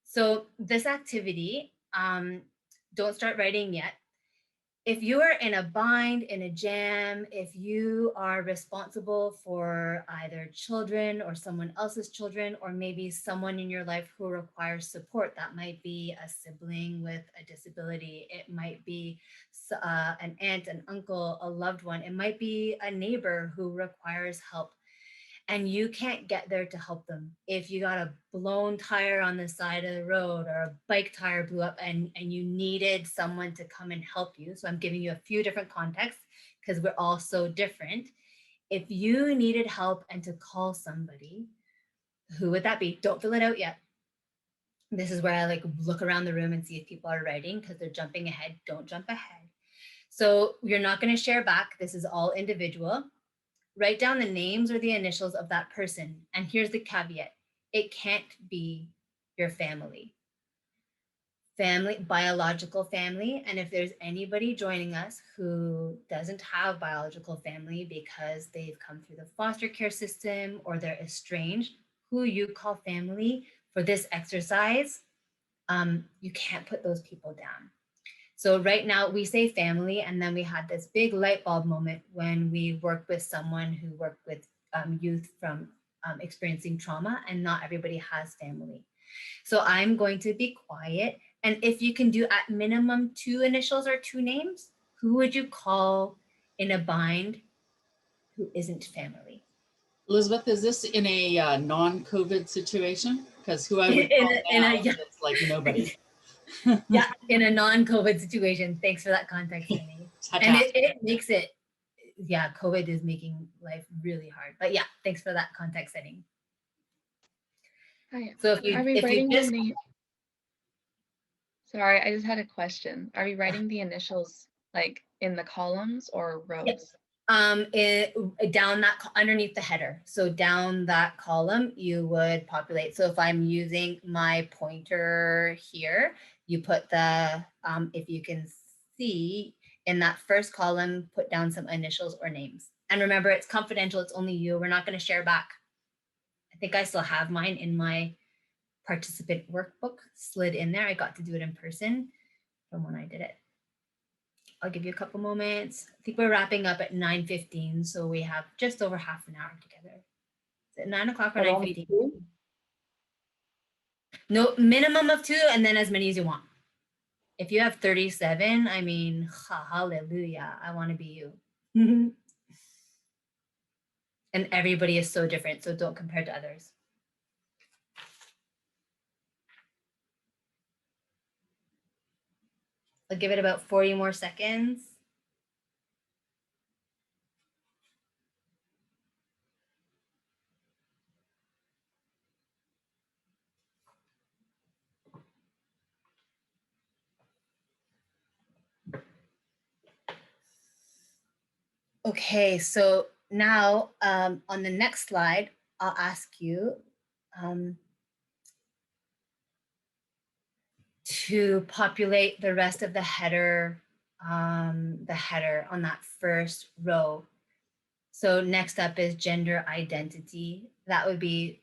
Speaker 1: So this activity, don't start writing yet. If you are in a bind, in a jam, if you are responsible for either children or someone else's children, or maybe someone in your life who requires support, that might be a sibling with a disability, it might be an aunt, an uncle, a loved one, it might be a neighbor who requires help, and you can't get there to help them. If you got a blown tire on the side of the road, or a bike tire blew up, and you needed someone to come and help you. So I'm giving you a few different contexts because we're all so different. If you needed help and to call somebody, who would that be? Don't fill it out yet. This is where I like look around the room and see if people are writing, because they're jumping ahead. Don't jump ahead. So you're not going to share back. This is all individual. Write down the names or the initials of that person. And here's the caveat. It can't be your family. family, biological family. And if there's anybody joining us who doesn't have biological family because they've come through the foster care system or they're estranged, who you call family for this exercise, you can't put those people down. So right now we say family, and then we had this big light bulb moment when we worked with someone who worked with youth from experiencing trauma, and not everybody has family. So I'm going to be quiet. And if you can do at minimum 2 initials or 2 names, who would you call in a bind who isn't family?
Speaker 2: Elizabeth, is this in a non-COVID situation? Because who I would
Speaker 1: In
Speaker 2: call
Speaker 1: a- in
Speaker 2: now
Speaker 1: a- yeah.
Speaker 2: is like nobody.
Speaker 1: Yeah, in a non-COVID situation. Thanks for that context, Amy. And it makes it, yeah, COVID is making life really hard. But yeah, thanks for that context setting.
Speaker 10: Hi.
Speaker 1: So if you,
Speaker 10: Are we
Speaker 1: if you
Speaker 10: writing the
Speaker 1: just,
Speaker 10: name? Sorry, I just had a question. Are we writing the initials like in the columns or rows?
Speaker 1: down that underneath the header. So down that column, you would populate. So if I'm using my pointer here, you put the, if you can see in that first column, put down some initials or names. And remember, it's confidential. It's only you. We're not going to share back. I think I still have mine in my participant workbook slid in there. I got to do it in person from when I did it. I'll give you a couple moments. I think we're wrapping up at 9:15, so we have just over half an hour together. Is it 9 o'clock or
Speaker 4: But only
Speaker 1: 9:15?
Speaker 4: 2?
Speaker 1: No, minimum of 2, and then as many as you want. If you have 37, I mean, hallelujah, I want to be you. And everybody is so different, so don't compare to others. I'll give it about 40 more seconds. Okay, so now on the next slide, I'll ask you to populate the rest of the header on that first row. So next up is gender identity. That would be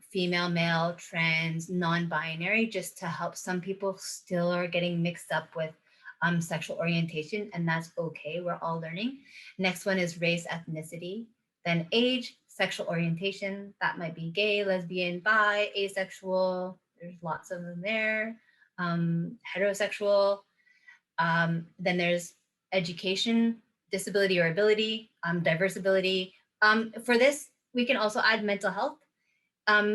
Speaker 1: female, male, trans, non-binary, just to help. Some people still are getting mixed up with sexual orientation, and that's okay. We're all learning. Next one is race, ethnicity, then age, sexual orientation. That might be gay, lesbian, bi, asexual. There's lots of them there. Heterosexual. Then there's education, disability or ability, diverse ability. For this, we can also add mental health.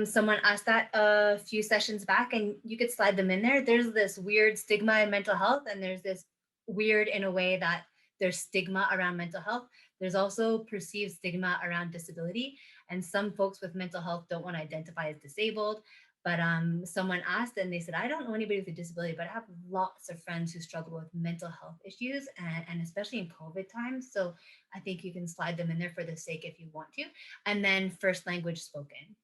Speaker 1: Someone asked that a few sessions back, and you could slide them in there. There's this weird stigma in mental health, and there's this weird in a way that there's stigma around mental health. There's also perceived stigma around disability, and some folks with mental health don't want to identify as disabled. But someone asked and they said, I don't know anybody with a disability, but I have lots of friends who struggle with mental health issues, and especially in COVID times. So I think you can slide them in there for the sake if you want to. And then first language spoken.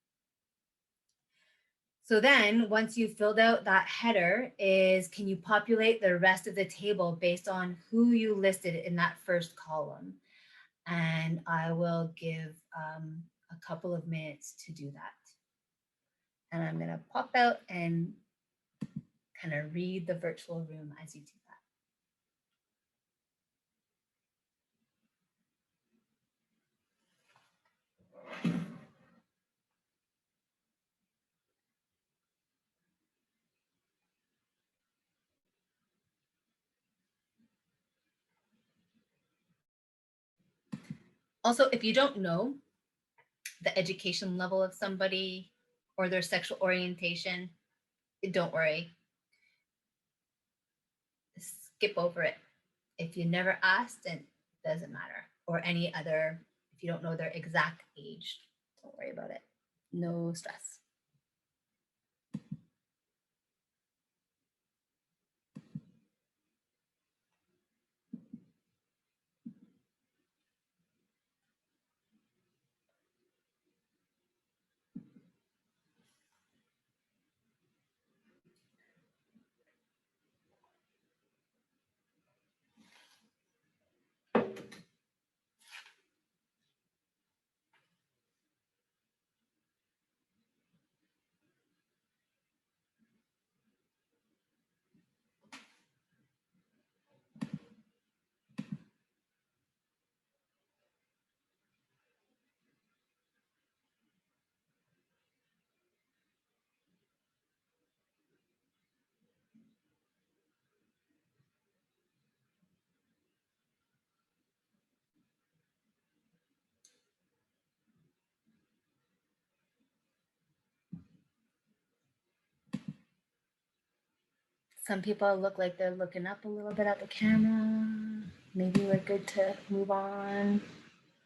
Speaker 1: So then once you've filled out that header is, can you populate the rest of the table based on who you listed in that first column? And I will give a couple of minutes to do that. And I'm gonna pop out and kind of read the virtual room as you do that. Also, if you don't know the education level of somebody or their sexual orientation, don't worry. Skip over it. If you never asked, then it doesn't matter. Or any other, if you don't know their exact age, don't worry about it. No stress. Some people look like they're looking up a little bit at the camera. Maybe we're good to move on.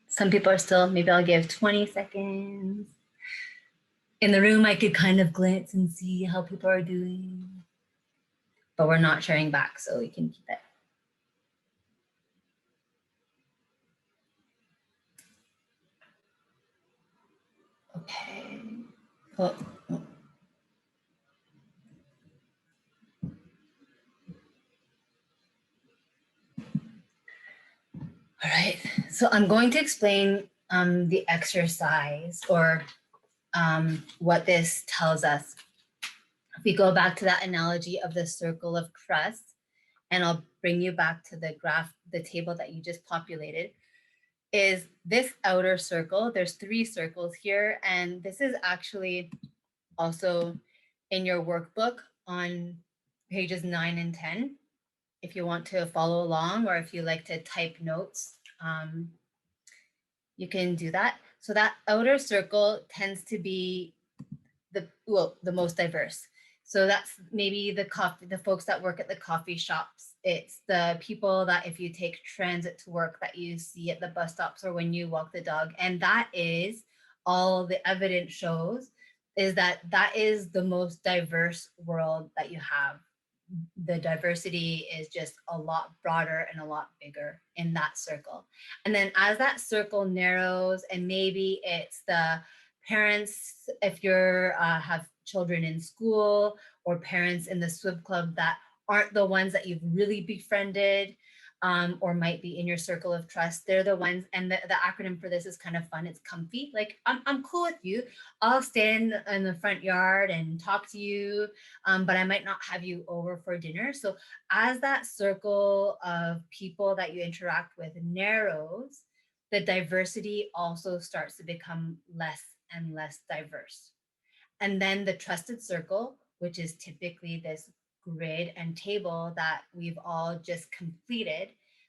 Speaker 1: Some people are still, maybe I'll give 20 seconds. In the room, I could kind of glance and see how people are doing, but we're not sharing back, so we can keep it. Okay. Oh. All right, so I'm going to explain the exercise or what this tells us. If we go back to that analogy of the circle of trust, and I'll bring you back to the graph, the table that you just populated, is this outer circle. There's 3 circles here, and this is actually also in your workbook on pages 9 and 10. If you want to follow along, or if you like to type notes, you can do that. So that outer circle tends to be the most diverse. So that's maybe the folks that work at the coffee shops. It's the people that if you take transit to work that you see at the bus stops or when you walk the dog. And that is all the evidence shows is that is the most diverse world that you have. The diversity is just a lot broader and a lot bigger in that circle. And then as that circle narrows, and maybe it's the parents, if you're have children in school, or parents in the swim club that aren't the ones that you've really befriended, or might be in your circle of trust, they're the ones, and the acronym for this is kind of fun. It's comfy. Like, I'm cool with you. I'll stand in the front yard and talk to you, but I might not have you over for dinner. So as that circle of people that you interact with narrows, the diversity also starts to become less and less diverse. And then the trusted circle, which is typically this grid and table that we've all just completed,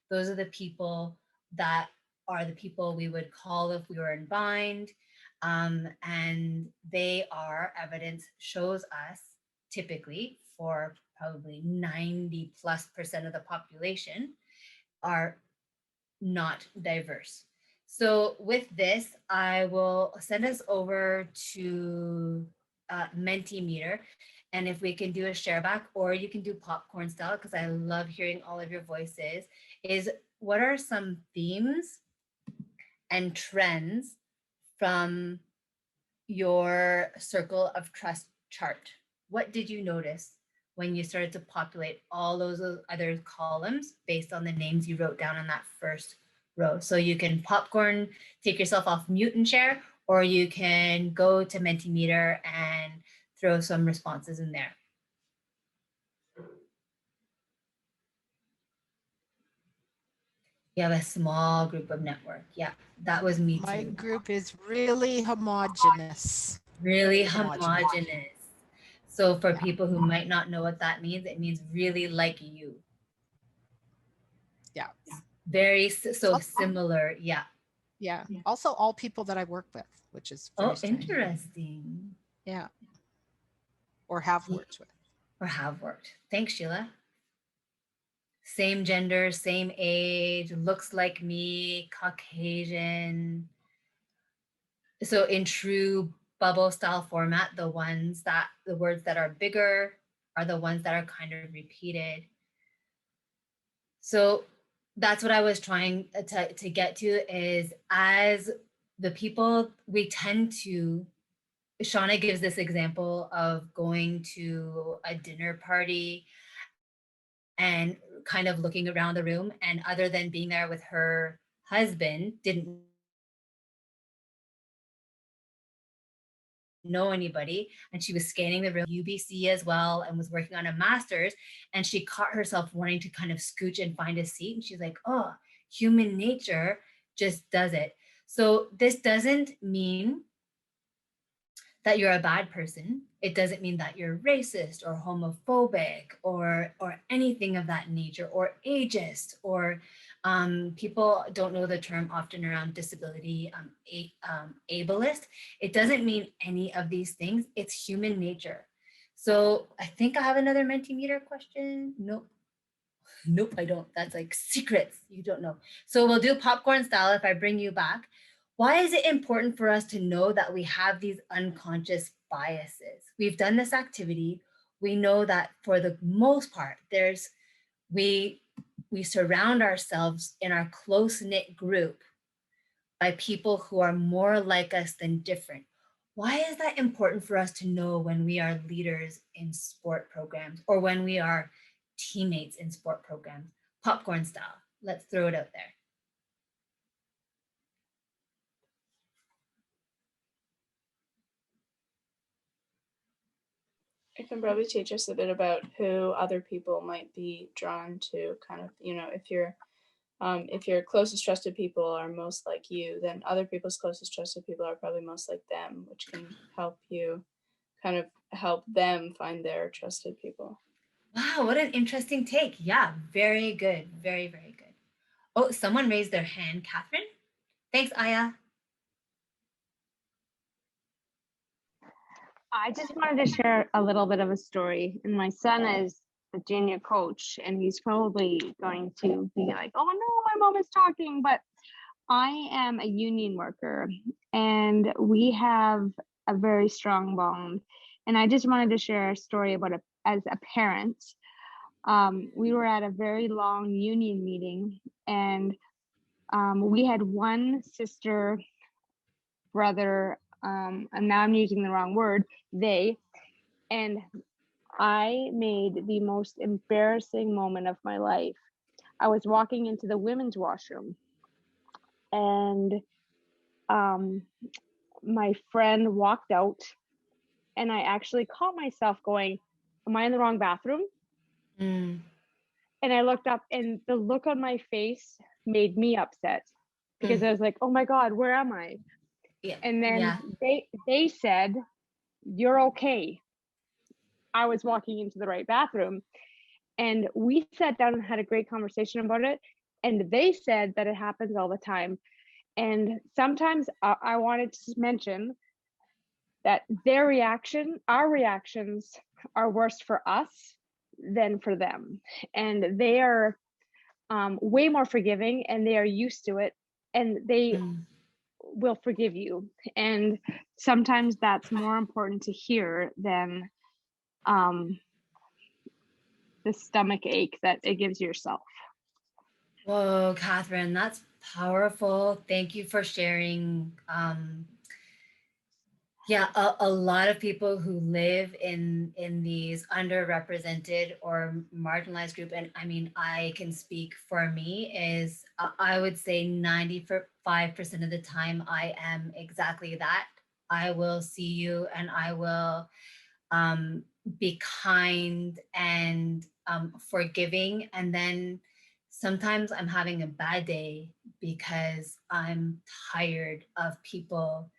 Speaker 1: those are the people that are the people we would call if we were in bind. And they are, evidence shows us, typically for probably 90+% of the population, are not diverse. So with this, I will send us over to Mentimeter. And if we can do a share back, or you can do popcorn style, because I love hearing all of your voices, is what are some themes and trends from your circle of trust chart? What did you notice when you started to populate all those other columns based on the names you wrote down on that first row? So you can popcorn, take yourself off mute and share, or you can go to Mentimeter and throw some responses in there. You have a small group of network. Yeah, that was me too.
Speaker 11: My group is really homogenous.
Speaker 1: Really homogenous. So for people who might not know what that means, it means really like you.
Speaker 11: Yeah.
Speaker 1: Very so similar. Yeah.
Speaker 11: Yeah. Also all people that I work with, which is very strange.
Speaker 1: Interesting.
Speaker 11: Yeah. Or have worked with.
Speaker 1: Or have worked. Thanks, Sheila. Same gender, same age, looks like me, Caucasian. So in true bubble style format, the words that are bigger are the ones that are kind of repeated. So that's what I was trying to get to, is as the people, we tend to, Shauna gives this example of going to a dinner party and kind of looking around the room, and other than being there with her husband, didn't know anybody, and she was scanning the room, UBC as well, and was working on a master's, and she caught herself wanting to kind of scooch and find a seat, and she's like, oh, human nature just does it. So this doesn't mean that you're a bad person. It doesn't mean that you're racist or homophobic or anything of that nature, or ageist, or people don't know the term often around disability, ableist. It doesn't mean any of these things. It's human nature. So I think I have another Mentimeter question. Nope. Nope, I don't. That's like secrets. You don't know. So we'll do popcorn style if I bring you back. Why is it important for us to know that we have these unconscious biases? We've done this activity. We know that for the most part, we surround ourselves in our close-knit group by people who are more like us than different. Why is that important for us to know when we are leaders in sport programs or when we are teammates in sport programs? Popcorn style. Let's throw it out there.
Speaker 8: It can probably teach us a bit about who other people might be drawn to, kind of, if your closest trusted people are most like you, then other people's closest trusted people are probably most like them, which can help you kind of help them find their trusted people.
Speaker 1: Wow, what an interesting take. Yeah, very good. Very, very good. Oh, someone raised their hand. Catherine? Thanks, Aya.
Speaker 12: I just wanted to share a little bit of a story. And my son is a junior coach, and he's probably going to be like, oh no, my mom is talking. But I am a union worker, and we have a very strong bond. And I just wanted to share a story about as a parent. We were at a very long union meeting, and we had one sister, brother, and now I'm using the wrong word, they, and I made the most embarrassing moment of my life. I was walking into the women's washroom, and my friend walked out, and I actually caught myself going, am I in the wrong bathroom?
Speaker 1: Mm.
Speaker 12: And I looked up, and the look on my face made me upset because I was like, oh my God, where am I?
Speaker 1: Yeah.
Speaker 12: And then they said, you're okay. I was walking into the right bathroom, and we sat down and had a great conversation about it. And they said that it happens all the time. And sometimes I wanted to mention that our reactions are worse for us than for them. And they are way more forgiving, and they are used to it, and they will forgive you. And sometimes that's more important to hear than the stomach ache that it gives yourself.
Speaker 1: Whoa, Catherine, that's powerful. Thank you for sharing. Yeah, a lot of people who live in these underrepresented or marginalized group, and I mean, I can speak for me, is I would say 95% of the time I am exactly that. I will see you and I will be kind and forgiving, and then sometimes I'm having a bad day because I'm tired of people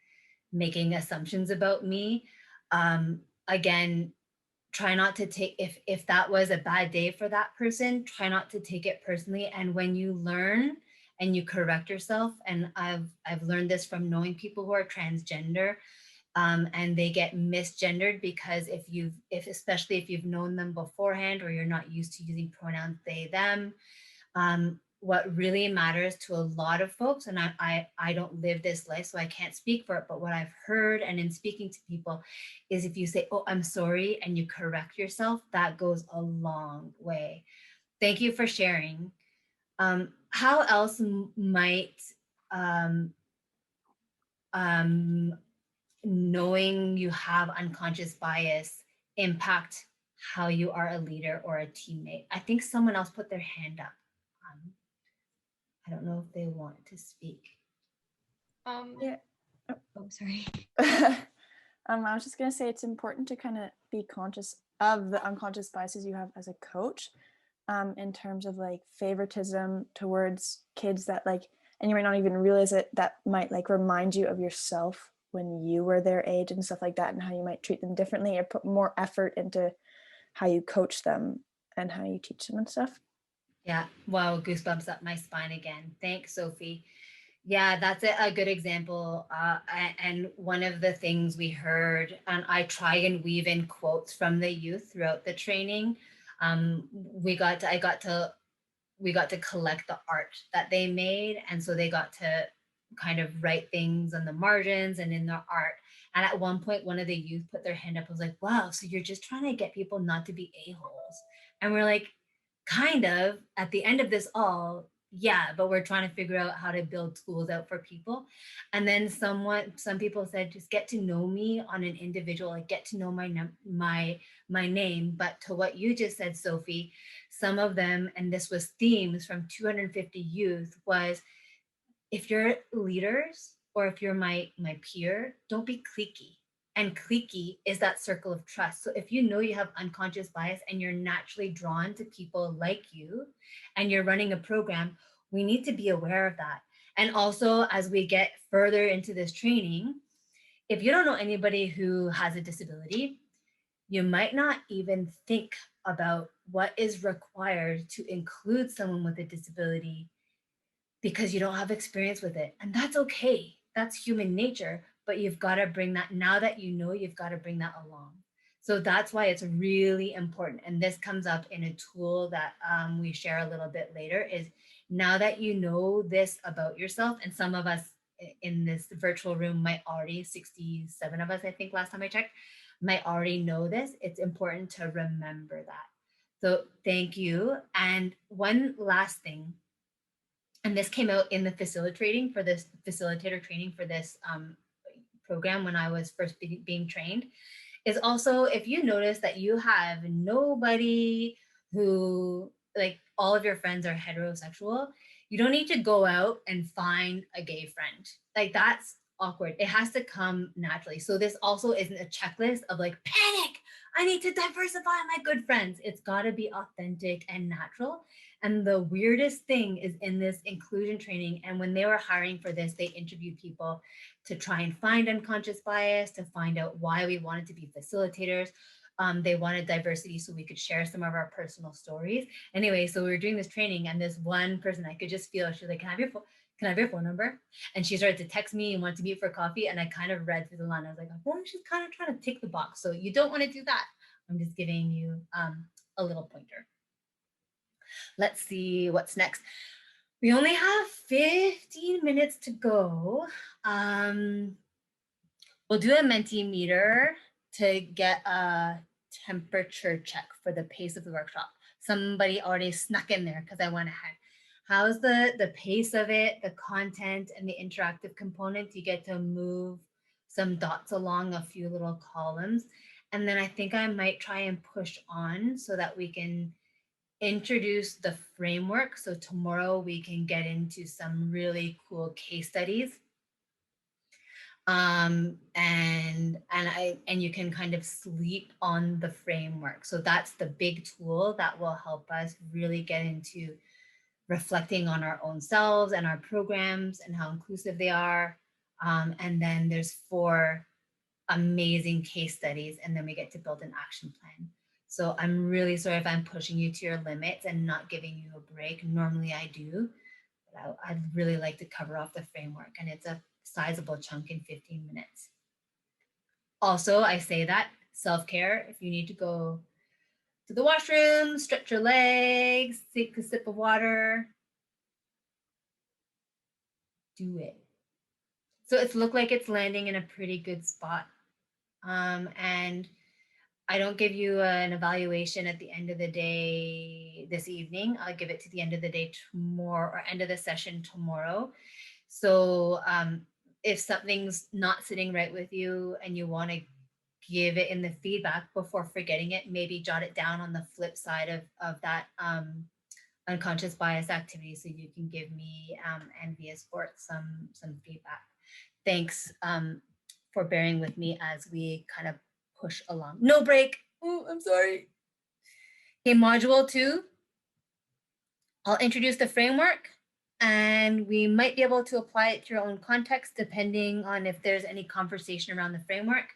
Speaker 1: making assumptions about me. Again, try not to take, if that was a bad day for that person, try not to take it personally. And when you learn and you correct yourself, and I've learned this from knowing people who are transgender, and they get misgendered because especially if you've known them beforehand or you're not used to using pronouns they, them, what really matters to a lot of folks, and I don't live this life, so I can't speak for it, but what I've heard and in speaking to people is if you say, oh, I'm sorry, and you correct yourself, that goes a long way. Thank you for sharing. How else might knowing you have unconscious bias impact how you are a leader or a teammate? I think someone else put their hand up. I don't know if they want to speak.
Speaker 13: Yeah.
Speaker 5: Oh, sorry.
Speaker 13: I was just going to say it's important to kind of be conscious of the unconscious biases you have as a coach, in terms of like favoritism towards kids that like, and you might not even realize it, that might like remind you of yourself when you were their age and stuff like that, and how you might treat them differently or put more effort into how you coach them and how you teach them and stuff.
Speaker 1: Yeah, wow, goosebumps up my spine again. Thanks, Sophie. Yeah, that's a good example. And one of the things we heard, and I try and weave in quotes from the youth throughout the training. We got to collect the art that they made, and so they got to kind of write things on the margins and in their art. And at one point, one of the youth put their hand up and was like, "Wow, so you're just trying to get people not to be a-holes?" And we're like, kind of. At the end of this all, yeah, but we're trying to figure out how to build schools out for people. And then some people said, just get to know me on an individual, like get to know my name. But to what you just said, Sophie, some of them, and this was themes from 250 youth, was if you're leaders or if you're my peer, don't be cliquey. And cliquey is that circle of trust. So if you know you have unconscious bias and you're naturally drawn to people like you and you're running a program, we need to be aware of that. And also, as we get further into this training, if you don't know anybody who has a disability, you might not even think about what is required to include someone with a disability because you don't have experience with it. And that's okay. That's human nature. But you've got to bring that, now that you know, you've got to bring that along. So that's why it's really important. And this comes up in a tool that we share a little bit later, is now that you know this about yourself, and some of us in this virtual room might already, 67 of us, I think last time I checked, might already know this. It's important to remember that. So thank you. And one last thing, and this came out in the facilitator training for this program when I was first being trained, is also, if you notice that you have nobody who, like, all of your friends are heterosexual, you don't need to go out and find a gay friend. Like, that's awkward. It has to come naturally. So this also isn't a checklist of like, panic, I need to diversify my good friends. It's got to be authentic and natural. And the weirdest thing is in this inclusion training, and when they were hiring for this, they interviewed people to try and find unconscious bias, to find out why we wanted to be facilitators. They wanted diversity so we could share some of our personal stories. Anyway, so we were doing this training, and this one person, I could just feel, she was like, can I have your phone number? And she started to text me and wanted to meet for coffee. And I kind of read through the line. I was like, well, she's kind of trying to tick the box. So you don't want to do that. I'm just giving you a little pointer. Let's see what's next. We only have 15 minutes to go. We'll do a Mentimeter to get a temperature check for the pace of the workshop. Somebody already snuck in there because I went ahead. How's the pace of it, the content, and the interactive components? You get to move some dots along a few little columns. And then I think I might try and push on so that we can introduce the framework. So tomorrow we can get into some really cool case studies. And you can kind of sleep on the framework. So that's the big tool that will help us really get into reflecting on our own selves and our programs and how inclusive they are. And then there's 4 amazing case studies, and then we get to build an action plan. So I'm really sorry if I'm pushing you to your limits and not giving you a break. Normally I do, but I'd really like to cover off the framework, and it's a sizable chunk in 15 minutes. Also, I say that self-care, if you need to go to the washroom, stretch your legs, take a sip of water, do it. So it's looked like it's landing in a pretty good spot. And I don't give you an evaluation at the end of the day this evening. I'll give it to the end of the day tomorrow, or end of the session tomorrow. So if something's not sitting right with you and you want to give it in the feedback before forgetting it, maybe jot it down on the flip side of that unconscious bias activity, so you can give me and viaSport some feedback. Thanks for bearing with me as we kind of push along. No break. Oh, I'm sorry. Okay, module 2. I'll introduce the framework, and we might be able to apply it to your own context depending on if there's any conversation around the framework.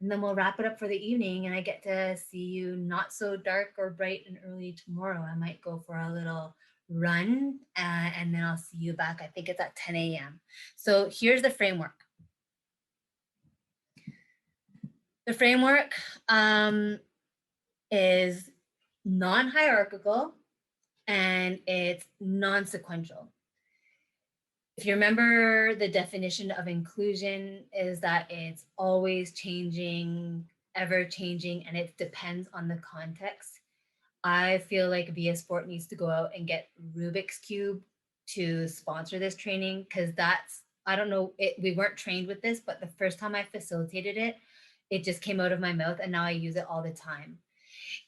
Speaker 1: And then we'll wrap it up for the evening, and I get to see you not so dark or bright and early tomorrow. I might go for a little run, and then I'll see you back. I think it's at 10 a.m. So here's the framework. The framework is non-hierarchical and it's non-sequential. If you remember, the definition of inclusion is that it's always changing, ever changing, and it depends on the context. I feel like viaSport needs to go out and get Rubik's Cube to sponsor this training, because that's, I don't know, we weren't trained with this, but the first time I facilitated it, it just came out of my mouth and now I use it all the time.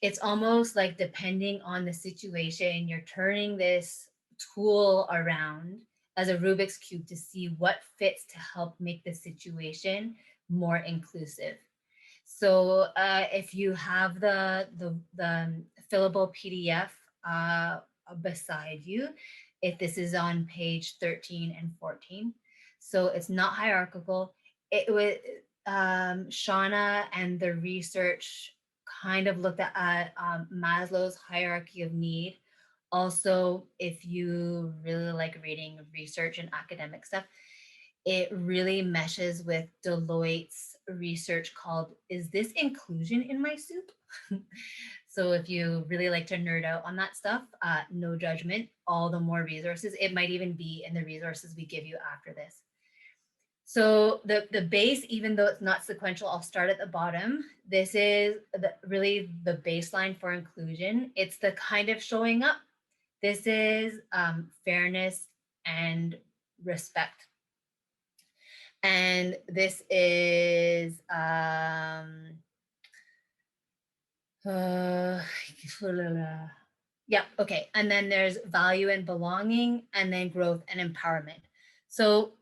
Speaker 1: It's almost like depending on the situation, you're turning this tool around as a Rubik's Cube to see what fits to help make the situation more inclusive. So if you have the fillable PDF beside you, if this is on page 13 and 14. So it's not hierarchical. It was Shauna and the research kind of looked at Maslow's hierarchy of need. Also, if you really like reading research and academic stuff, it really meshes with Deloitte's research called, "Is this inclusion in my soup?" So if you really like to nerd out on that stuff, no judgment, all the more resources. It might even be in the resources we give you after this. So the base, even though it's not sequential, I'll start at the bottom. This is really the baseline for inclusion. It's the kind of showing up. This is fairness and respect. And this is yeah, okay. And then there's value and belonging, and then growth and empowerment. So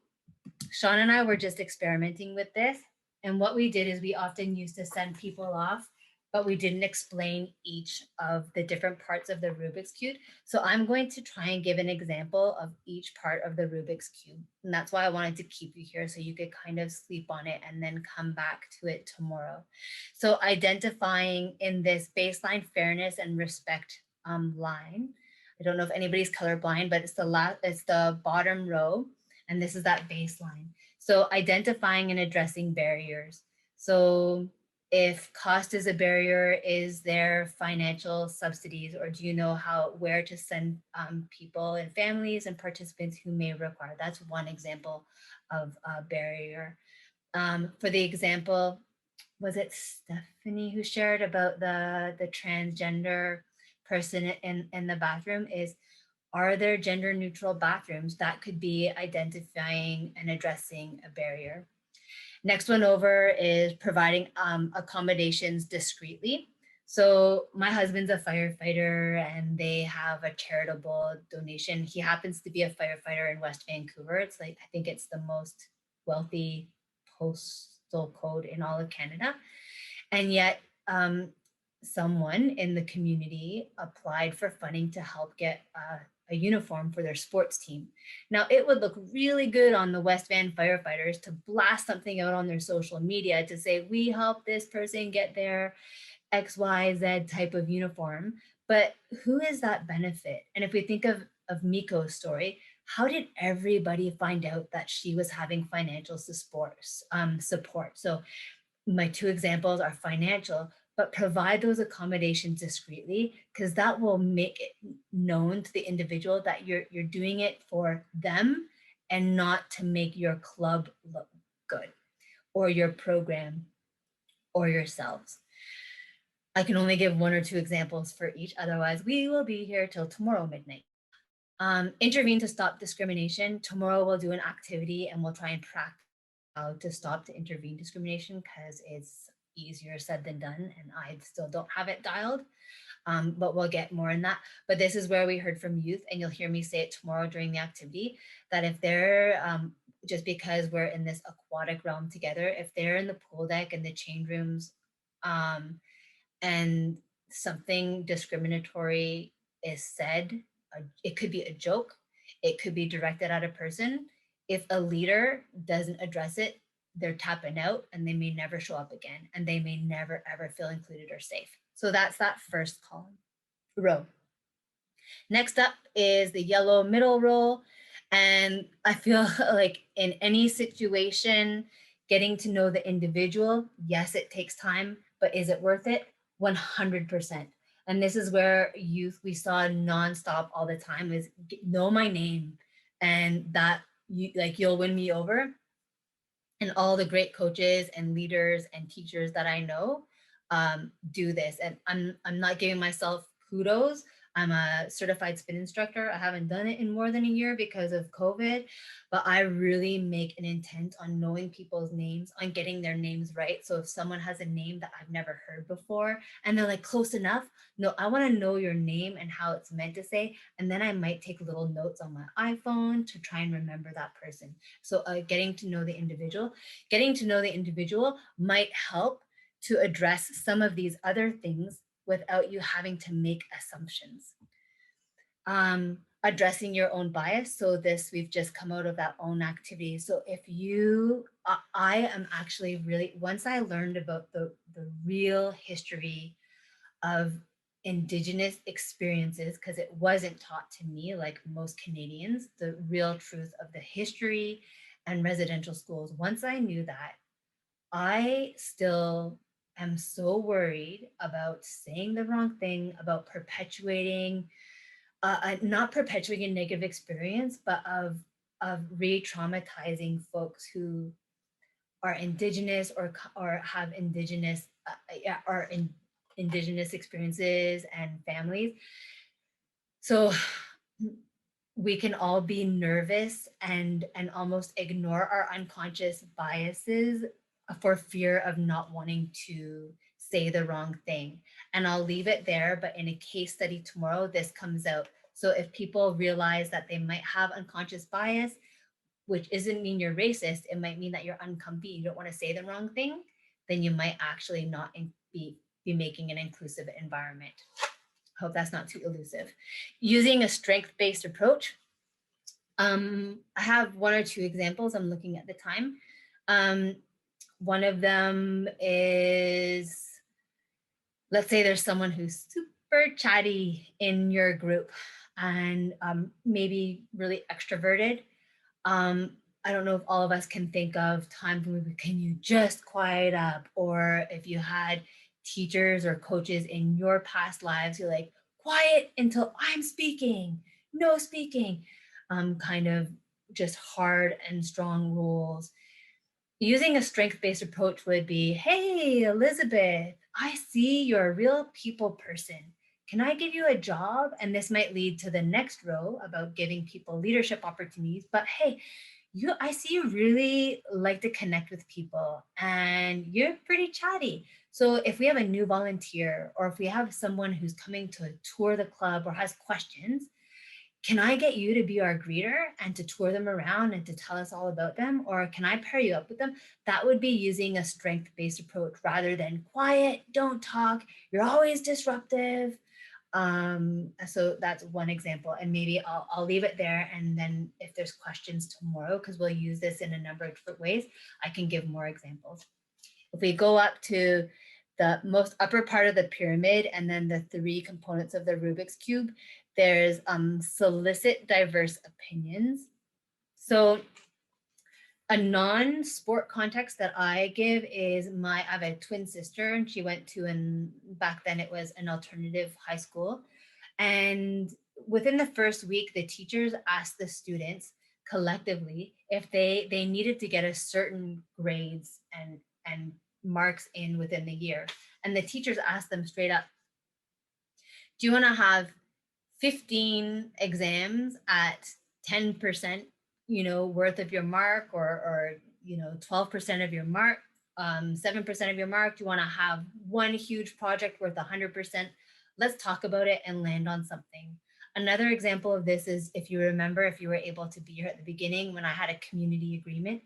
Speaker 1: Sean and I were just experimenting with this. And what we did is we often used to send people off, but we didn't explain each of the different parts of the Rubik's Cube. So I'm going to try and give an example of each part of the Rubik's Cube. And that's why I wanted to keep you here, so you could kind of sleep on it and then come back to it tomorrow. So identifying in this baseline fairness and respect line, I don't know if anybody's colorblind, but it's the bottom row. And this is that baseline. So identifying and addressing barriers. So if cost is a barrier, is there financial subsidies, or do you know where to send people and families and participants who may require? That's one example of a barrier. For the example, was it Stephanie who shared about the transgender person in the bathroom? Are there gender neutral bathrooms? That could be identifying and addressing a barrier. Next one over is providing accommodations discreetly. So my husband's a firefighter and they have a charitable donation. He happens to be a firefighter in West Vancouver. It's like, I think it's the most wealthy postal code in all of Canada. And yet someone in the community applied for funding to help get a uniform for their sports team. Now, it would look really good on the West Van firefighters to blast something out on their social media to say, we helped this person get their XYZ type of uniform, but who is that benefit? And if we think of Mikko's story, how did everybody find out that she was having financial support? So my two examples are financial, but provide those accommodations discreetly, because that will make it known to the individual that you're doing it for them and not to make your club look good or your program or yourselves. I can only give one or two examples for each, otherwise we will be here till tomorrow midnight. Intervene to stop discrimination. Tomorrow we'll do an activity and we'll try and practice how to stop to intervene discrimination, because it's easier said than done and I still don't have it dialed, but we'll get more in that. But this is where we heard from youth, and you'll hear me say it tomorrow during the activity, that if they're, just because we're in this aquatic realm together, if they're in the pool deck and the change rooms and something discriminatory is said, it could be a joke, it could be directed at a person. If a leader doesn't address it, they're tapping out and they may never show up again, and they may never ever feel included or safe. So that's that first column row. Next up is the yellow middle roll. And I feel like in any situation, getting to know the individual, yes, it takes time, but is it worth it? 100%. And this is where youth we saw nonstop all the time is know my name, and that you'll win me over. And all the great coaches and leaders and teachers that I know do this. And I'm not giving myself kudos. I'm a certified spin instructor. I haven't done it in more than a year because of COVID, but I really make an intent on knowing people's names, on getting their names right. So if someone has a name that I've never heard before and they're like close enough, no, I want to know your name and how it's meant to say. And then I might take little notes on my iPhone to try and remember that person. So getting to know the individual might help to address some of these other things without you having to make assumptions. Addressing your own bias. So this, we've just come out of that own activity. So if you, I am actually really, once I learned about the real history of Indigenous experiences, because it wasn't taught to me like most Canadians, the real truth of the history and residential schools. Once I knew that, I still am so worried about saying the wrong thing, about perpetuating, not perpetuating a negative experience, but of re-traumatizing folks who are Indigenous or have Indigenous Indigenous experiences and families. So we can all be nervous and almost ignore our unconscious biases for fear of not wanting to say the wrong thing. And I'll leave it there, but in a case study tomorrow, this comes out. So if people realize that they might have unconscious bias, which doesn't mean you're racist, it might mean that you're uncomfy, you don't want to say the wrong thing, then you might actually not be making an inclusive environment. Hope that's not too elusive. Using a strength-based approach. I have one or two examples. I'm looking at the time. One of them is, let's say there's someone who's super chatty in your group and maybe really extroverted. I don't know if all of us can think of times when can you just quiet up, or if you had teachers or coaches in your past lives who like, quiet until I'm speaking, no speaking, kind of just hard and strong rules. Using a strength-based approach would be, hey, Elisabeth, I see you're a real people person. Can I give you a job? And this might lead to the next row about giving people leadership opportunities. But hey, I see you really like to connect with people and you're pretty chatty. So if we have a new volunteer, or if we have someone who's coming to tour the club or has questions, can I get you to be our greeter and to tour them around and to tell us all about them? Or can I pair you up with them? That would be using a strength-based approach rather than quiet, don't talk, you're always disruptive. So that's one example, and maybe I'll leave it there. And then if there's questions tomorrow, because we'll use this in a number of different ways, I can give more examples. If we go up to the most upper part of the pyramid and then the three components of the Rubik's Cube, there's solicit diverse opinions. So a non-sport context that I give is I have a twin sister, and she went to, and back then it was an alternative high school. And within the first week, the teachers asked the students collectively if they needed to get a certain grades and marks in within the year. And the teachers asked them straight up, do you want to have 15 exams at 10%, worth of your mark, or 12% of your mark, 7% of your mark? Do you want to have one huge project worth 100%? Let's talk about it and land on something. Another example of this is, if you remember, if you were able to be here at the beginning when I had a community agreement,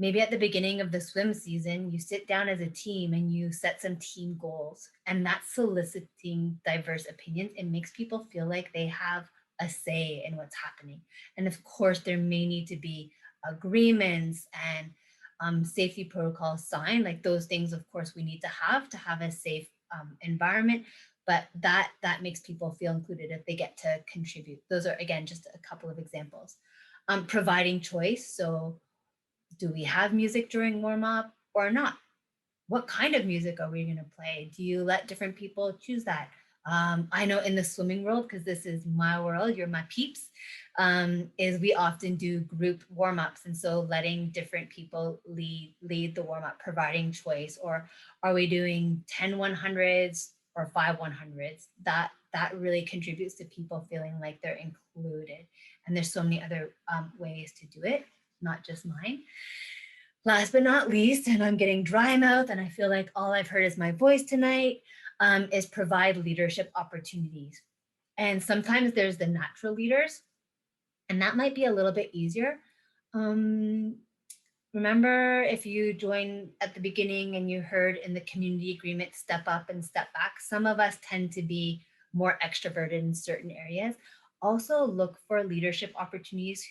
Speaker 1: maybe at the beginning of the swim season, you sit down as a team and you set some team goals, and that's soliciting diverse opinions. It makes people feel like they have a say in what's happening. And of course, there may need to be agreements and safety protocols signed. Like those things, of course, we need to have a safe environment. but that makes people feel included if they get to contribute. Those are, again, just a couple of examples. Providing choice. So do we have music during warm up or not? What kind of music are we going to play? Do you let different people choose that? I know in the swimming world, because this is my world, you're my peeps, is we often do group warm-ups. And so letting different people lead the warm-up, providing choice, or are we doing 10 100s or 5 100s? That really contributes to people feeling like they're included. And there's so many other ways to do it, not just mine. Last but not least, and I'm getting dry mouth and I feel like all I've heard is my voice tonight, is provide leadership opportunities. And sometimes there's the natural leaders, and that might be a little bit easier. Remember, if you joined at the beginning and you heard in the community agreement, step up and step back, some of us tend to be more extroverted in certain areas. Also look for leadership opportunities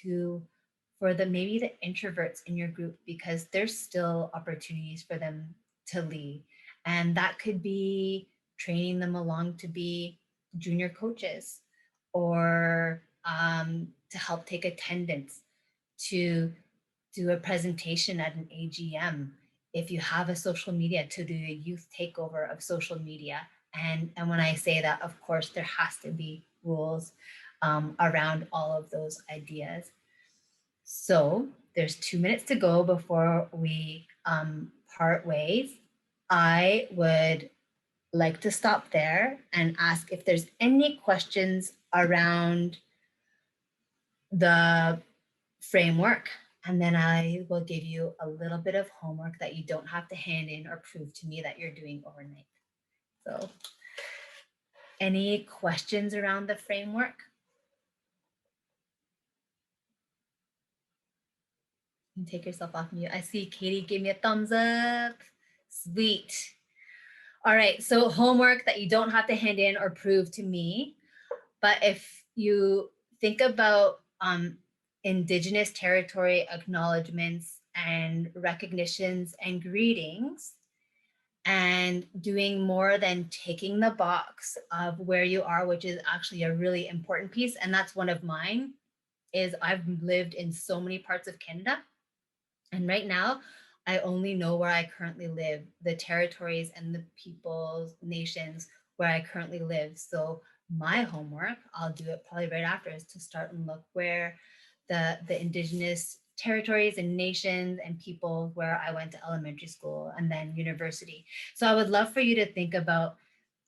Speaker 1: for maybe the introverts in your group, because there's still opportunities for them to lead. And that could be training them along to be junior coaches, or to help take attendance, to do a presentation at an AGM. If you have a social media, to do a youth takeover of social media. And when I say that, of course, there has to be rules around all of those ideas. So there's 2 minutes to go before we part ways. I would like to stop there and ask if there's any questions around the framework. And then I will give you a little bit of homework that you don't have to hand in or prove to me that you're doing overnight. So any questions around the framework? You can take yourself off mute. I see Katie gave me a thumbs up. Sweet. All right, so homework that you don't have to hand in or prove to me. But if you think about Indigenous territory acknowledgements and recognitions and greetings, and doing more than ticking the box of where you are, which is actually a really important piece. And that's one of mine, is I've lived in so many parts of Canada. And right now, I only know where I currently live, the territories and the peoples, nations where I currently live. So my homework, I'll do it probably right after, is to start and look where the Indigenous territories and nations and people where I went to elementary school and then university. So I would love for you to think about,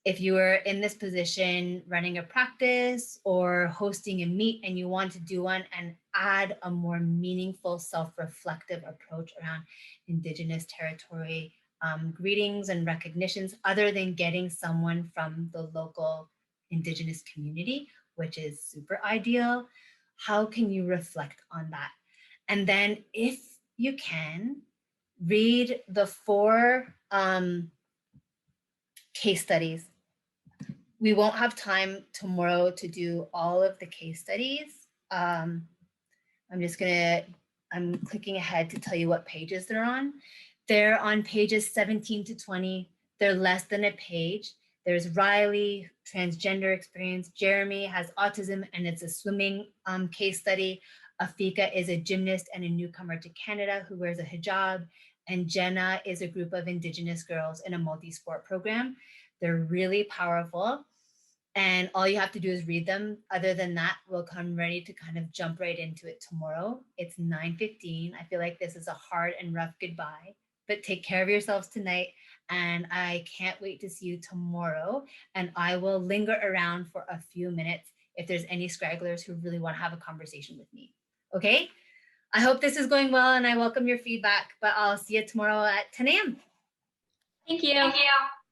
Speaker 1: if you were in this position running a practice or hosting a meet and you want to do one, and add a more meaningful self-reflective approach around Indigenous territory greetings and recognitions, other than getting someone from the local Indigenous community, which is super ideal. How can you reflect on that? And then if you can, read the 4 case studies. We won't have time tomorrow to do all of the case studies. I'm clicking ahead to tell you what pages they're on. They're on pages 17 to 20. They're less than a page. There's Riley, transgender experience. Jeremy has autism and it's a swimming case study. Afika is a gymnast and a newcomer to Canada who wears a hijab. And Jenna is a group of Indigenous girls in a multi-sport program. They're really powerful. And all you have to do is read them. Other than that, we'll come ready to kind of jump right into it tomorrow. It's 9:15. I feel like this is a hard and rough goodbye, but take care of yourselves tonight. And I can't wait to see you tomorrow. And I will linger around for a few minutes if there's any stragglers who really want to have a conversation with me. Okay? I hope this is going well and I welcome your feedback, but I'll see you tomorrow at 10 a.m.
Speaker 6: Thank you.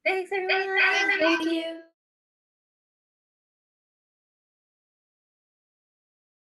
Speaker 1: Thanks, everyone.
Speaker 6: Thank you.